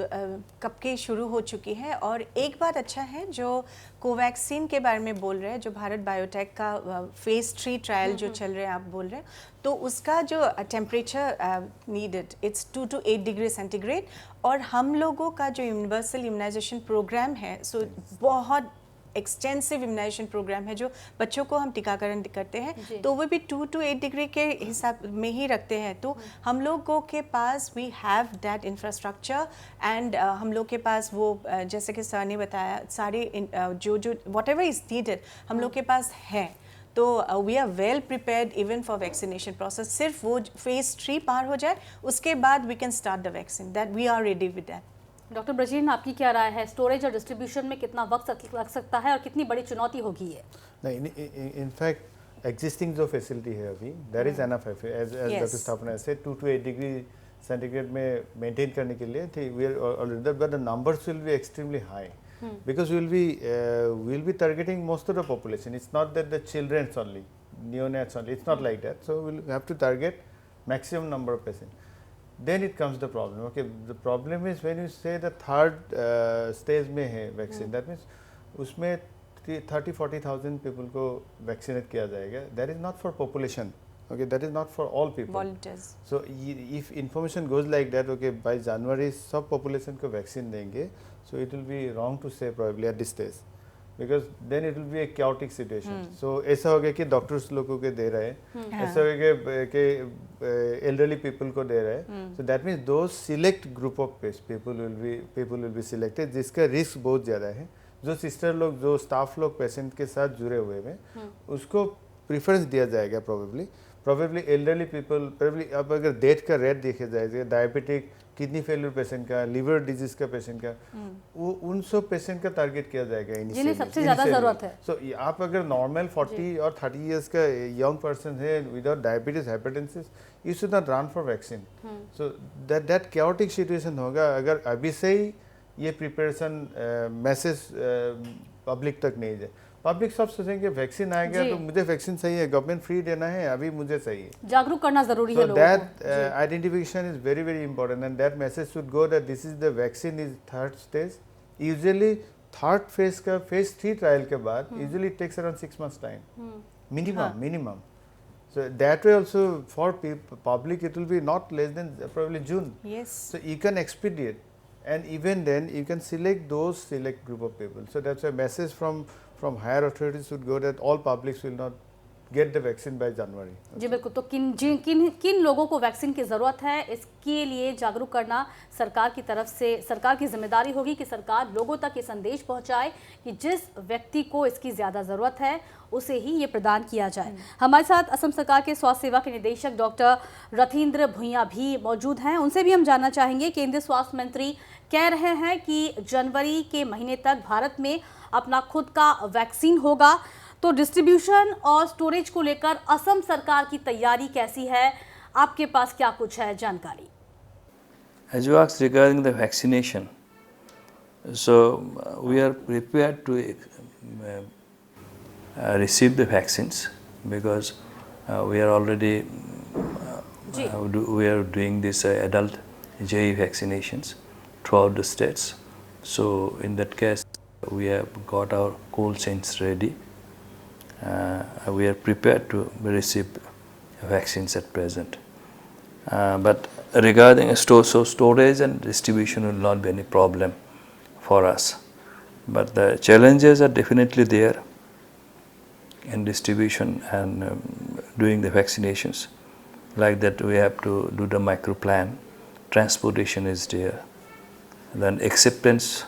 कब की शुरू हो चुकी है। और एक बात अच्छा है जो कोवैक्सीन के बारे में बोल रहे हैं, जो भारत बायोटेक का फेज 3 ट्रायल जो चल रहे हैं, आप बोल रहे हैं, तो उसका जो temperature needed it's 2 to 8 degree centigrade. और हम लोगों का जो यूनिवर्सल इम्यूनाइजेशन प्रोग्राम है, सो बहुत एक्सटेंसिव इम्यूनाइजेशन प्रोग्राम है, जो बच्चों को हम टीकाकरण करते हैं, तो वो भी 2 to 8 डिग्री के हिसाब में ही रखते हैं। तो हम लोगों के पास we have that infrastructure, and हम लोग के पास वो जैसे कि सर ने बताया, सारे जो वॉट एवर इज नीडेड हम लोग के पास है। तो we are well prepared even for vaccination process. सिर्फ वो फेज 3 पार हो जाए, उसके बाद we can start the vaccine, that we are ready with that. Doctor Brajen, आपकी क्या राय है? स्टोरेज और डिस्ट्रीब्यूशन में कितना वक्त लग सकता है और कितनी बड़ी चुनौती होगी ये? नहीं, इनफैक्ट एग्जिस्टिंग जो फैसिलिटी है अभी, there is enough as doctor Sthapana से 2 to 8 डिग्री सेंटीग्रेड में मेंटेन करने के लिए थी। We are already, but the numbers will be extremely high because we'll be targeting most of the population. It's not that the children's only, neonates only. It's not like that. So we'll have to target maximum number of patients. Then it comes the problem. Okay, the problem is when you say the third stage में है vaccine, that means उसमें 30-40,000 people को vaccinate किया जाएगा. That is not for population. Okay, that is not for all people. Volunteers. So if information goes like that, okay, by January सब population को vaccine देंगे, so it will be wrong to say probably at this stage, because then it will be a chaotic situation. So ऐसा हो गया कि doctors लोगों को दे रहे हैं, ऐसा हो गया कि elderly people को दे रहे हैं. So that means those select group of people will be selected जिसका रिस्क बहुत ज़्यादा है. जो सिस्टर लोग, जो स्टाफ लोग पेशेंट के साथ जुड़े हुए हैं, उसको प्रेफरेंस दिया जाएगा probably elderly people, probably अब अगर डेथ का रेट देखे जाए, डायबिटिक, किडनी फेलियर पेशेंट का, लिवर डिजीज का पेशेंट का, वो उन सब पेशेंट का टारगेट किया जाएगा जिन्हें सबसे ज़्यादा ज़रूरत है। सो आप अगर नॉर्मल 40 और 30 इयर्स का यंग पर्सन है without diabetes, hypertension, you should not run for vaccine. So that chaotic situation होगा अगर अभी से ही ये प्रिपरेशन मैसेज पब्लिक तक नहीं जाए। पब्लिक सब सोचेंगे वैक्सीन आएगा तो मुझे वैक्सीन चाहिए, गवर्नमेंट फ्री देना है, अभी मुझे चाहिए। जागरूक करना जरूरी है लोगों को। That identification is very very important and that message should go that this is the vaccine is third stage. Usually third phase का फेज 3 ट्रायल के बाद usually takes around 6 months time minimum. So that way also for public it will be not less than probably June. Yes. So you can expedite, and even then you can select those select group of people. So that's a message from higher authorities should go that all publics will not get the vaccine by January. जी बिल्कुल। तो किन लोगों को vaccine की ज़रूरत है, इसके लिए जागरूक करना सरकार की तरफ से, सरकार की जिम्मेदारी होगी कि सरकार लोगों तक ये संदेश पहुंचाए कि जिस व्यक्ति को इसकी ज़्यादा ज़रूरत है उसे ही ये प्रदान किया जाए। हमारे साथ असम सरकार के स्वास्थ्य सेवा के निदेशक डॉक्टर रथींद्र भुइयां भी मौजूद हैं। उनसे भी हम जानना चाहेंगे। केंद्रीय स्वास्थ्य मंत्री कह रहे हैं कि जनवरी के महीने तक भारत में अपना खुद का वैक्सीन होगा, तो डिस्ट्रीब्यूशन और स्टोरेज को लेकर असम सरकार की तैयारी कैसी है? आपके पास क्या कुछ है जानकारी? As you asked regarding the vaccination, so we are prepared to receive the vaccines because we are already we are doing this adult JE vaccinations throughout the states. So in that case, we have got our cold chains ready. We are prepared to receive vaccines at present. But regarding storage and distribution will not be any problem for us. But the challenges are definitely there in distribution and doing the vaccinations. Like that, we have to do the micro plan. Transportation is there. Then acceptance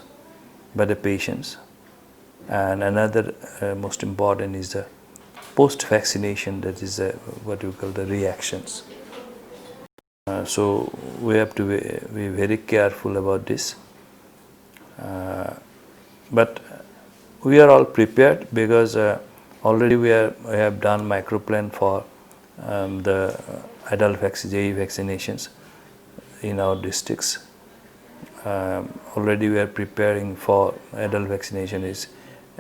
by the patients. And another most important is the post-vaccination, that is what we call the reactions. So we have to be very careful about this. But we are all prepared because already we have done micro plan for the adult JE vaccinations in our districts. Already we are preparing for adult vaccination is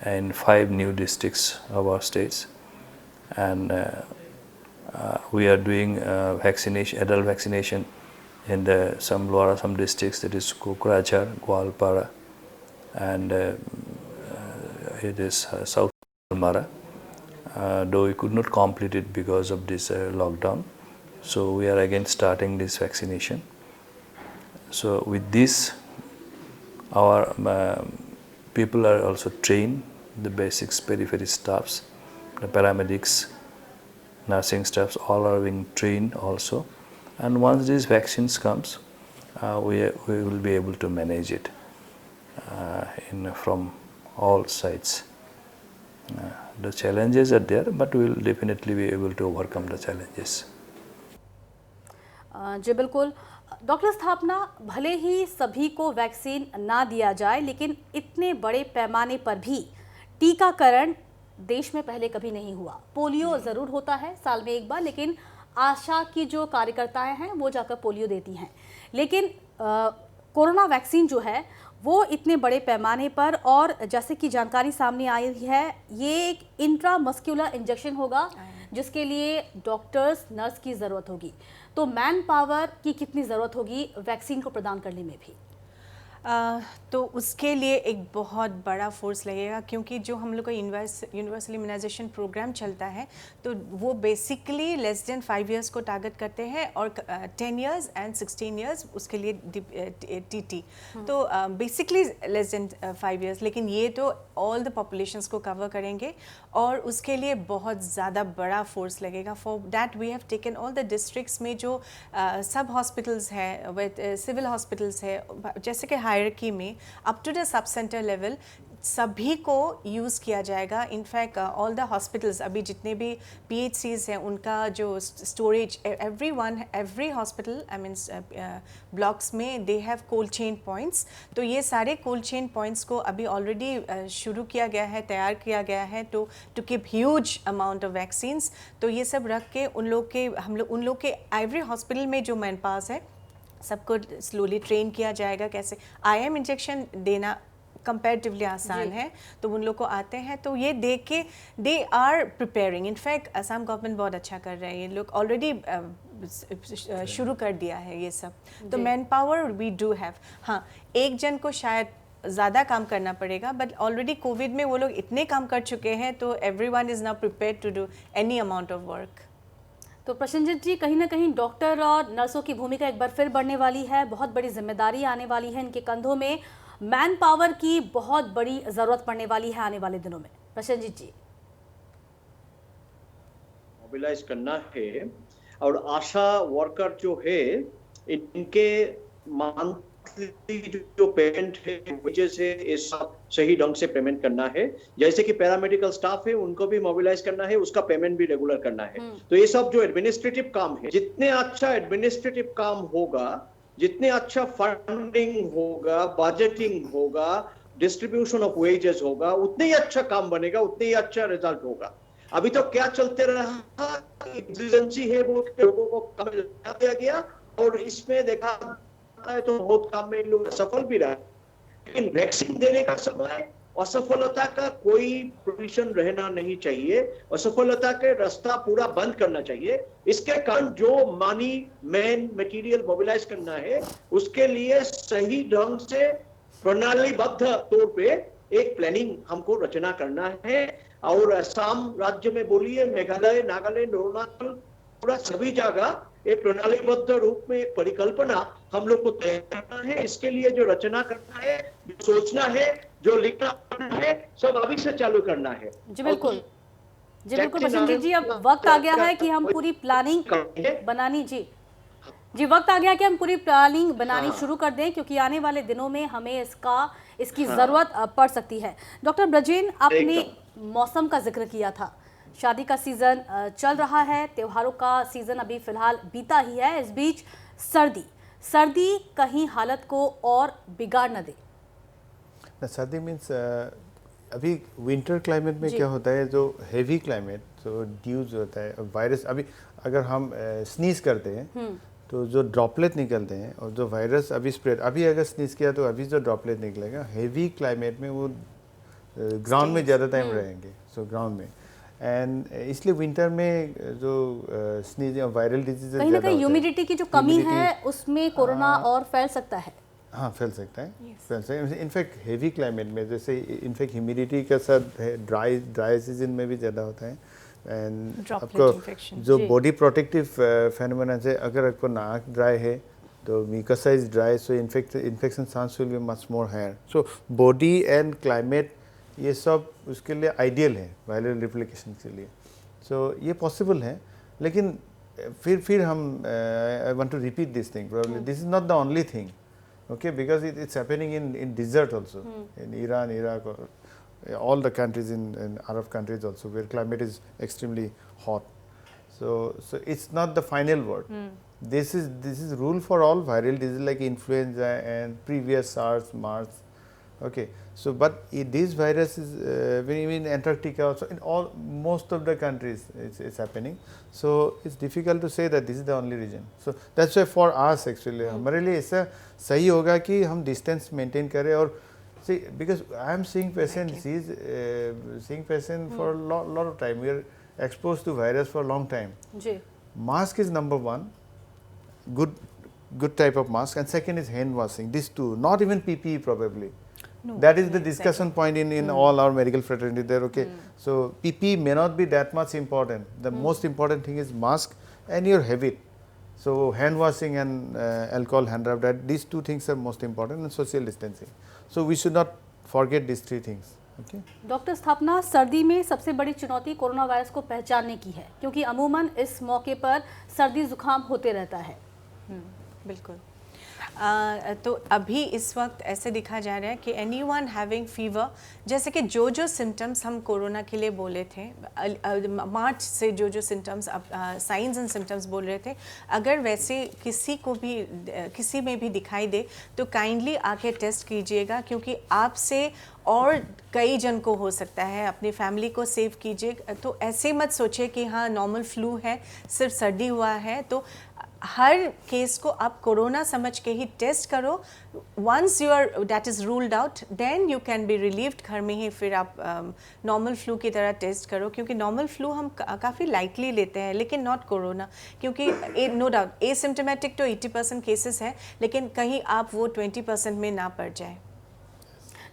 in 5 new districts of our states, and we are doing adult vaccination in some Lower Assam districts, that is Kokrajhar, Gwalpara, and it is South Mara. Though we could not complete it because of this lockdown, so we are again starting this vaccination. So with this, our people are also trained, the basics, periphery staffs, the paramedics, nursing staffs, all are being trained also. And once these vaccines comes, we will be able to manage it from all sides. The challenges are there, but we will definitely be able to overcome the challenges. जी बिल्कुल। Doctor स्थापना, भले ही सभी को vaccine ना दिया जाए, लेकिन इतने बड़े पैमाने पर भी टीकाकरण देश में पहले कभी नहीं हुआ। पोलियो ज़रूर होता है साल में एक बार, लेकिन आशा की जो कार्यकर्ताएं हैं वो जाकर पोलियो देती हैं। लेकिन कोरोना वैक्सीन जो है वो इतने बड़े पैमाने पर, और जैसे कि जानकारी सामने आई है, ये एक इंट्रामस्कुलर इंजेक्शन होगा जिसके लिए डॉक्टर्स, नर्स की ज़रूरत होगी। तो मैन पावर की कितनी ज़रूरत होगी वैक्सीन को प्रदान करने में भी? तो उसके लिए एक बहुत बड़ा फोर्स लगेगा, क्योंकि जो हम लोग का यूनिवर्सल इम्यूनाइजेशन प्रोग्राम चलता है तो वो बेसिकली लेस देन 5 इयर्स को टारगेट करते हैं, और 10 इयर्स एंड 16 इयर्स उसके लिए टीटी। तो बेसिकली लेस देन 5 इयर्स, लेकिन ये तो ऑल द पॉपुलेशंस को कवर करेंगे, और उसके लिए बहुत ज़्यादा बड़ा फोर्स लगेगा। For that we have taken all the districts में जो सब हॉस्पिटल्स है, विद सिविल हॉस्पिटल्स है, जैसे कि हायरार्की में up to the sub centre level सभी को यूज़ किया जाएगा। इनफैक्ट ऑल द हॉस्पिटल्स, अभी जितने भी PHCs हैं, उनका जो storage, every hospital, I mean blocks में they have cold chain points. तो ये सारे कोल्ड चेन पॉइंट्स को अभी ऑलरेडी शुरू किया गया है, तैयार किया गया है to keep huge amount of vaccines. तो ये सब रख के उन लोग के एवरी हॉस्पिटल में जो मैन पावर्स है सबको स्लोली ट्रेन किया जाएगा कैसे IM इंजेक्शन देना कंपैरेटिवली आसान है, तो उन लोग को आते हैं। तो ये देख के they are preparing. In fact Assam government बहुत अच्छा कर रहा है, ये लोग ऑलरेडी शुरू कर दिया है ये सब। तो manpower we do have. हाँ, एक जन को शायद ज़्यादा काम करना पड़ेगा, बट ऑलरेडी कोविड में वो लोग इतने काम कर चुके हैं, तो everyone is now prepared to do any amount of work. तो प्रसेनजीत जी, कहीं ना कहीं डॉक्टर और नर्सों की भूमिका एक बार फिर बढ़ने वाली है, बहुत बड़ी जिम्मेदारी आने वाली है इनके कंधों में, मैन पावर की बहुत बड़ी ज़रूरत पड़ने वाली है आने वाले दिनों में। प्रसेनजीत जी, मोबिलाइज करना है, और आशा वर्कर जो है इनके मंथली जो पेमेंट है, वेजेस है, ये सब सही ढंग से पेमेंट करना है। जैसे कि पैरामेडिकल स्टाफ है, उनको भी मोबिलाइज करना है, उसका पेमेंट भी रेगुलर करना है। तो ये सब जो एडमिनिस्ट्रेटिव काम है, जितने अच्छा एडमिनिस्ट्रेटिव काम होगा, जितने अच्छा फंडिंग होगा, बजटिंग होगा, डिस्ट्रीब्यूशन ऑफ वेजेस होगा, उतने ही अच्छा काम बनेगा, उतने ही अच्छा रिजल्ट होगा। अभी तो क्या चलते रहा, एमरजेंसी है वो लोगों को काम में लगा दिया गया, और इसमें देखा है तो बहुत काम में लोग सफल भी रहे। लेकिन वैक्सीन देने का समय असफलता का कोई प्रोविजन रहना नहीं चाहिए, असफलता के रास्ता पूरा बंद करना चाहिए। इसके कारण जो मनी, मैन, मटेरियल मोबिलाइज करना है, उसके लिए सही ढंग से प्रणालीबद्ध तौर पे एक प्लानिंग हमको रचना करना है। और असम राज्य में बोलिए, मेघालय, नागालैंड, अरुणाचल, पूरा सभी जगह एक प्रणालीबद्ध रूप में एक परिकल्पना हम लोग को तय करना है। इसके लिए जो रचना करना है, जो सोचना है, जो लिखना पढ़ना है, सब अभी से चालू करना है। जी बिल्कुल, जी बिल्कुल प्रशांत जी, अब वक्त आ गया है कि हम पूरी प्लानिंग बनानी, जी वक्त आ गया कि हम पूरी प्लानिंग बनानी शुरू कर दें, क्योंकि आने वाले दिनों में हमें इसकी ज़रूरत पड़ सकती है। डॉक्टर ब्रजेन, आपने मौसम का जिक्र किया था, शादी का सीज़न चल रहा है, त्योहारों का सीज़न अभी फ़िलहाल बीता ही है, इस बीच सर्दी कहीं हालत को और बिगाड़ न दे। सर्दी मीन्स अभी विंटर क्लाइमेट में क्या होता है, जो हेवी क्लाइमेट, जो ड्यूज होता है, वायरस, अभी अगर हम स्नीज करते हैं तो जो ड्रॉपलेट निकलते हैं और जो वायरस अभी स्प्रेड, अभी अगर स्नीज किया तो अभी जो ड्रॉपलेट निकलेगा, हेवी क्लाइमेट में वो ग्राउंड में ज़्यादा टाइम रहेंगे, सो ग्राउंड में। एंड इसलिए विंटर में जो स्नीज या वायरल डिजीज कहीं ना कहीं ह्यूमिडिटी की जो कमी है उसमें कोरोना और फैल सकता है। हाँ, फैल सकता है, फैल सकता है। इनफैक्ट हेवी क्लाइमेट में, जैसे इनफैक्ट ह्यूमिडिटी के साथ ड्राई सीजन में भी ज़्यादा होता है। एंड आपको जो बॉडी प्रोटेक्टिव फेनोमेना है, अगर आपको नाक ड्राई है तो mucosa is dry, so infection chance will be much more higher. So body and climate ये सब उसके लिए आइडियल है वायरल रिप्लिकेशन के लिए। सो ये पॉसिबल है, लेकिन फिर हम I want to repeat this thing, probably this is not the only thing, okay, because it's happening in desert also, in Iran, Iraq, or all the countries in Arab countries also, where climate is extremely hot. So it's not the final word. This is rule for all viral diseases like influenza and previous SARS, MERS. Okay, so but this virus is in Antarctica also, in most of the countries it's happening. So it's difficult to say that this is the only region. So that's why for us actually हमारे लिए ऐसा सही होगा कि हम distance maintain करें। और see, because I am seeing patients, he is seeing patient for a lot of time. We are exposed to virus for a long time. जी. Mask is number one, good type of mask, and second is hand washing. These two, not even PPE probably. No, that is the discussion point in all our medical fraternity there. Okay, so PPE may not be that much important. The most important thing is mask and your habit. So hand washing and alcohol hand rub, that these two things are most important, and social distancing. So we should not forget these three things. Okay. Doctor स्थापना, सर्दी में सबसे बड़ी चुनौती corona virus को पहचानने की है, क्योंकि अमूमन इस मौके पर सर्दी जुकाम होते रहता है। बिल्कुल। तो अभी इस वक्त ऐसे दिखा जा रहा है कि एनीवन हैविंग फीवर, जैसे कि जो सिम्टम्स हम कोरोना के लिए बोले थे मार्च से, जो सिम्टम्स अब साइंस एंड सिम्टम्स बोल रहे थे, अगर वैसे किसी में भी दिखाई दे तो काइंडली आके टेस्ट कीजिएगा, क्योंकि आपसे और कई जन को हो सकता है। अपनी फैमिली को सेव कीजिए। तो ऐसे मत सोचिए कि हाँ नॉर्मल फ्लू है, सिर्फ सर्दी हुआ है, तो हर केस को आप कोरोना समझ के ही टेस्ट करो। Once that is ruled out, then you can be relieved. घर में ही फिर आप नॉर्मल फ्लू की तरह टेस्ट करो, क्योंकि नॉर्मल फ्लू हम काफ़ी लाइटली लेते हैं, लेकिन नॉट कोरोना, क्योंकि नो डाउट एसिम्टोमेटिक तो 80% केसेस है, लेकिन कहीं आप वो 20% में ना पड़ जाए।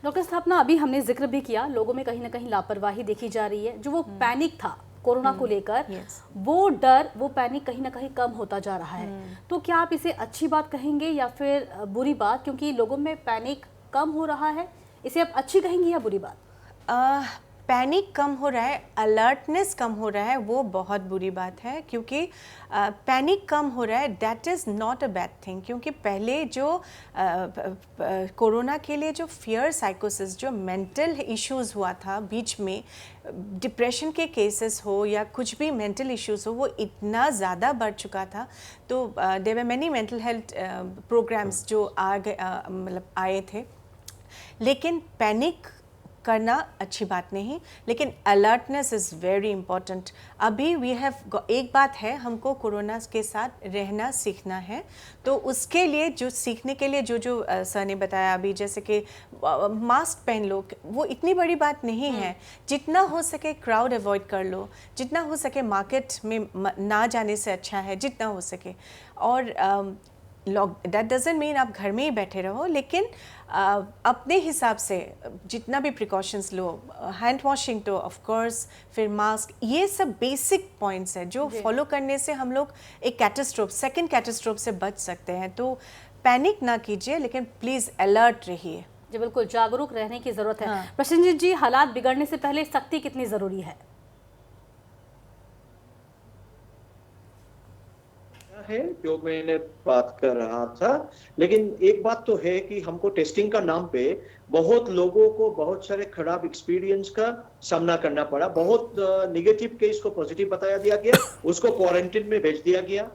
डॉक्टर स्थापना, अभी हमने जिक्र भी किया, लोगों में कहीं ना कहीं लापरवाही देखी जा रही है। जो वो पैनिक था कोरोना को लेकर, वो डर, वो पैनिक कहीं ना कहीं कम होता जा रहा है। तो क्या आप इसे अच्छी बात कहेंगे या फिर बुरी बात, क्योंकि लोगों में पैनिक कम हो रहा है, इसे आप अच्छी कहेंगे या बुरी बात? पैनिक कम हो रहा है, अलर्टनेस कम हो रहा है, वो बहुत बुरी बात है, क्योंकि पैनिक कम हो रहा है, that is not a bad thing. क्योंकि पहले जो कोरोना के लिए जो फियर साइकोसिस, जो मेंटल इश्यूज़ हुआ था बीच में, डिप्रेशन के केसेस हो या कुछ भी मेंटल इश्यूज़ हो, वो इतना ज़्यादा बढ़ चुका था। तो there were many mental health programmes जो मतलब आए थे, लेकिन पैनिक करना अच्छी बात नहीं, लेकिन अलर्टनेस इज़ वेरी इम्पॉर्टेंट। अभी वी हैव एक बात है, हमको कोरोना के साथ रहना सीखना है। तो उसके लिए जो सीखने के लिए जो सर ने बताया अभी, जैसे कि मास्क पहन लो, वो इतनी बड़ी बात नहीं है। जितना हो सके क्राउड अवॉइड कर लो, जितना हो सके मार्केट में ना जाने से अच्छा है, जितना हो सके। और दैट डजेंट मीन आप घर में ही बैठे रहो, लेकिन अपने हिसाब से जितना भी प्रिकॉशंस लो, हैंड वॉशिंग तो ऑफ कोर्स, फिर मास्क, ये सब बेसिक पॉइंट्स है जो फॉलो करने से हम लोग एक सेकंड कैटास्ट्रोफ से बच सकते हैं। तो पैनिक ना कीजिए, लेकिन प्लीज़ अलर्ट रहिए। जी बिल्कुल, जागरूक रहने की जरूरत है। प्रसेनजीत जी, हालात बिगड़ने से पहले सख्ती कितनी जरूरी है? जो मैंने बात कर रहा था, लेकिन एक बात तो है कि हमको टेस्टिंग का नाम पे बहुत लोगों को बहुत सारे खराब एक्सपीरियंस का सामना करना पड़ा। बहुत नेगेटिव केस को पॉजिटिव बताया दिया गया, उसको क्वारंटाइन में भेज दिया गया।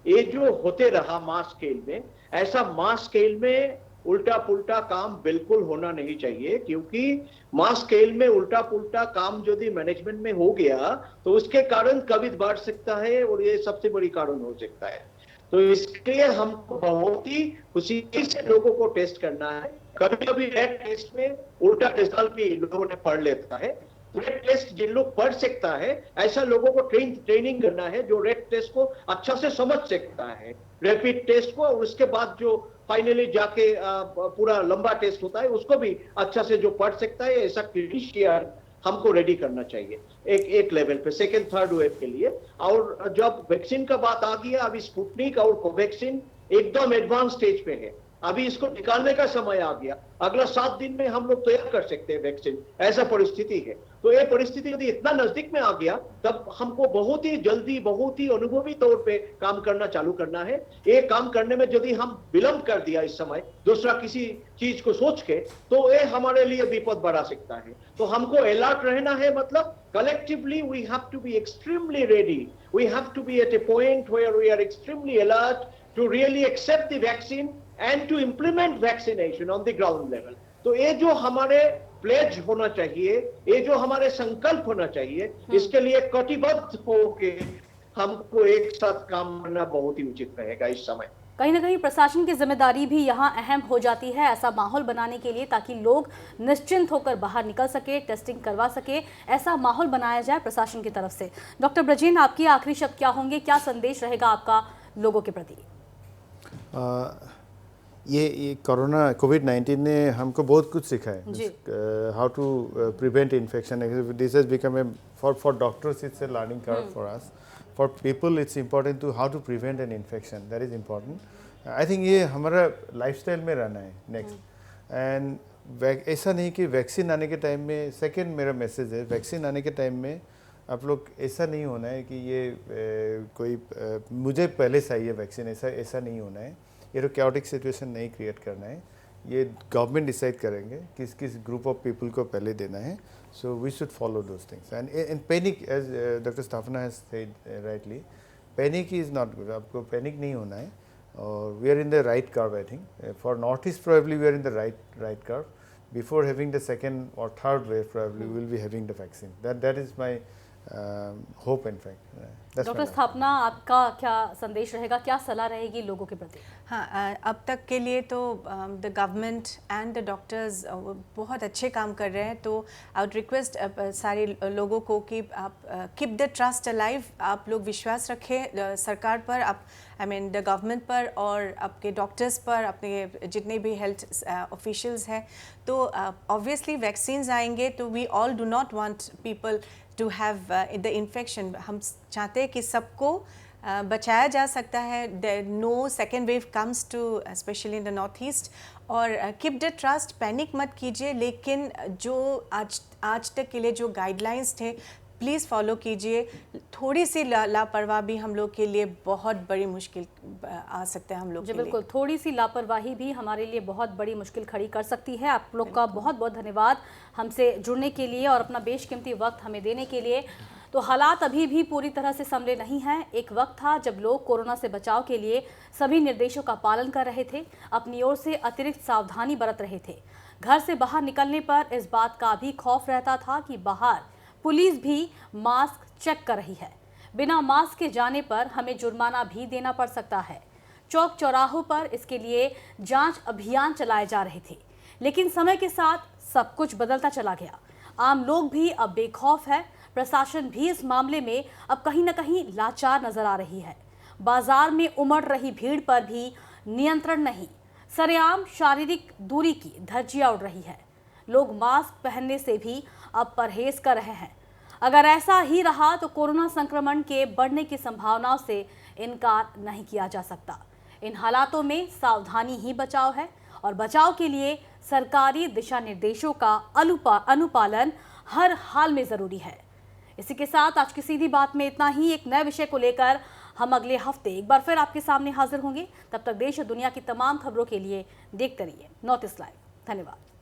ये जो होते रहा मास स्केल में, ऐसा मास स्केल में उल्टा पुल्टा काम बिल्कुल होना नहीं चाहिए, क्योंकि मास स्केल में उल्टा पुल्टा काम यदि मैनेजमेंट में हो गया तो उसके कारण कोविड बढ़ सकता है और ये सबसे बड़ी कारण हो सकता है। तो इसके लिए हमको बहुत ही खुशी से लोगों को टेस्ट करना है। कभी कभी रैट टेस्ट में उल्टा रिजल्ट भी लोगों ने पढ़ लेता है। रेड टेस्ट जिन लोग पढ़ सकता है, ऐसा लोगों को ट्रेनिंग करना है जो रेड टेस्ट को अच्छा से समझ सकता है, रैपिड टेस्ट को, और उसके बाद जो फाइनली जाके पूरा लंबा टेस्ट होता है उसको भी अच्छा से जो पढ़ सकता है। ऐसा क्लिनिशियन हमको रेडी करना चाहिए एक लेवल पे सेकेंड थर्ड वेव के लिए। और जब वैक्सीन का बात आ गया, अभी स्पुतनिक और कोवैक्सीन एकदम एडवांस स्टेज पे है, अभी इसको निकालने का समय आ गया। अगला 7 दिन में हम लोग तैयार कर सकते हैं वैक्सीन, ऐसा परिस्थिति है। तो ये परिस्थिति यदि इतना नजदीक में आ गया, तब हमको बहुत ही जल्दी, बहुत ही अनुभवी तौर पे काम करना चालू करना है। ये काम करने में यदि हम विलंब कर दिया इस समय दूसरा किसी चीज को सोच के, तो ये हमारे लिए विपद बढ़ा सकता है। तो हमको अलर्ट रहना है, मतलब collectively we have to be extremely ready, we have to be at a point where we are extremely alert to really accept the vaccine and to implement vaccination on the ground level। तो ये जो हमारे pledge होना चाहिए, ये जो हमारे संकल्प होना चाहिए, इसके लिए कटिबद्ध होके हमको एक साथ काम करना बहुत ही उचित रहेगा इस समय। कहीं ना कहीं प्रशासन की जिम्मेदारी भी यहाँ अहम हो जाती है, ऐसा माहौल बनाने के लिए ताकि लोग निश्चिंत होकर बाहर निकल सके, टेस्टिंग करवा सके, ऐसा माहौल बनाया जाए प्रशासन की तरफ से। डॉक्टर ब्रजेन, आपकी आखिरी शब्द क्या होंगे, क्या संदेश रहेगा आपका लोगों के प्रति? ये कोरोना कोविड-19 ने हमको बहुत कुछ सिखाया, how to prevent infection. This has become a for doctors it's a learning curve for us, for people it's important to how to prevent an infection, that is important. I think ये हमारा lifestyle में रहना है next. And ऐसा नहीं कि vaccine आने के टाइम में, सेकेंड मेरा मैसेज है, वैक्सीन आने के टाइम में आप लोग ऐसा नहीं होना है कि ये कोई मुझे पहले चाहिए वैक्सीन, ऐसा नहीं होना है। ये तो कैओटिक सिचुएशन नहीं क्रिएट करना है, ये गवर्नमेंट डिसाइड करेंगे किस किस ग्रुप ऑफ पीपल को पहले देना है। So we should follow those things and panic, as doctor Sthapana has said rightly, panic is not good. आपको पैनिक नहीं होना है, और we are in the right curve. I think for north east probably we are in the right curve. Before having the second और third wave probably we will be having the vaccine. That is my hope in fact. Doctor Sthapana, आपका क्या संदेश रहेगा, क्या सलाह रहेगी लोगों के प्रति? हाँ, अब तक के लिए तो the government and the doctors बहुत अच्छे काम कर रहे हैं। तो आई वुड रिक्वेस्ट सारे लोगों को कि आप कीप द ट्रस्ट अलाइव, आप लोग विश्वास रखें सरकार पर, आप द गवर्नमेंट पर और आपके डॉक्टर्स पर, अपने जितने भी हेल्थ ऑफिशियल्स हैं। तो ऑब्वियसली वैक्सीन्स आएंगे, तो we all do not want people to have the infection. हम चाहते हैं कि सबको बचाया जा सकता है, no second wave comes to specially in the North East. और कीप द ट्रस्ट, पैनिक मत कीजिए, लेकिन जो आज तक के लिए जो गाइडलाइंस थे प्लीज़ फॉलो कीजिए। थोड़ी सी लापरवाही भी हम लोग के लिए बहुत बड़ी मुश्किल आ सकता है हम लोग के लिए। बिल्कुल, थोड़ी सी लापरवाही भी हमारे लिए बहुत बड़ी मुश्किल खड़ी कर सकती है। आप लोग का बहुत बहुत धन्यवाद हमसे जुड़ने के लिए और अपना बेशकीमती वक्त हमें देने के लिए। तो हालात अभी भी पूरी तरह से संभले नहीं हैं। एक वक्त था जब लोग कोरोना से बचाव के लिए सभी निर्देशों का पालन कर रहे थे, अपनी ओर से अतिरिक्त सावधानी बरत रहे थे। घर से बाहर निकलने पर इस बात का भी खौफ रहता था कि बाहर पुलिस भी मास्क चेक कर रही है, बिना मास्क के जाने पर हमें जुर्माना भी देना पड़ सकता है। चौक चौराहों पर इसके लिए जांच अभियान चलाए जा रहे थे, लेकिन समय के साथ सब कुछ बदलता चला गया। आम लोग भी अब बेखौफ है, प्रशासन भी इस मामले में अब कहीं न कहीं लाचार नजर आ रही है। बाजार में उमड़ रही भीड़ पर भी नियंत्रण नहीं, सरेआम शारीरिक दूरी की धज्जियां उड़ रही है। लोग मास्क पहनने से भी अब परहेज कर रहे हैं। अगर ऐसा ही रहा तो कोरोना संक्रमण के बढ़ने की संभावनाओं से इनकार नहीं किया जा सकता। इन हालातों में सावधानी ही बचाव है और बचाव के लिए सरकारी दिशा निर्देशों का अनुपालन हर हाल में जरूरी है। इसी के साथ आज की सीधी बात में इतना ही। एक नए विषय को लेकर हम अगले हफ्ते एक बार फिर आपके सामने हाजिर होंगे। तब तक देश और दुनिया की तमाम खबरों के लिए देखते रहिए नॉर्थ ईस्ट लाइव। धन्यवाद।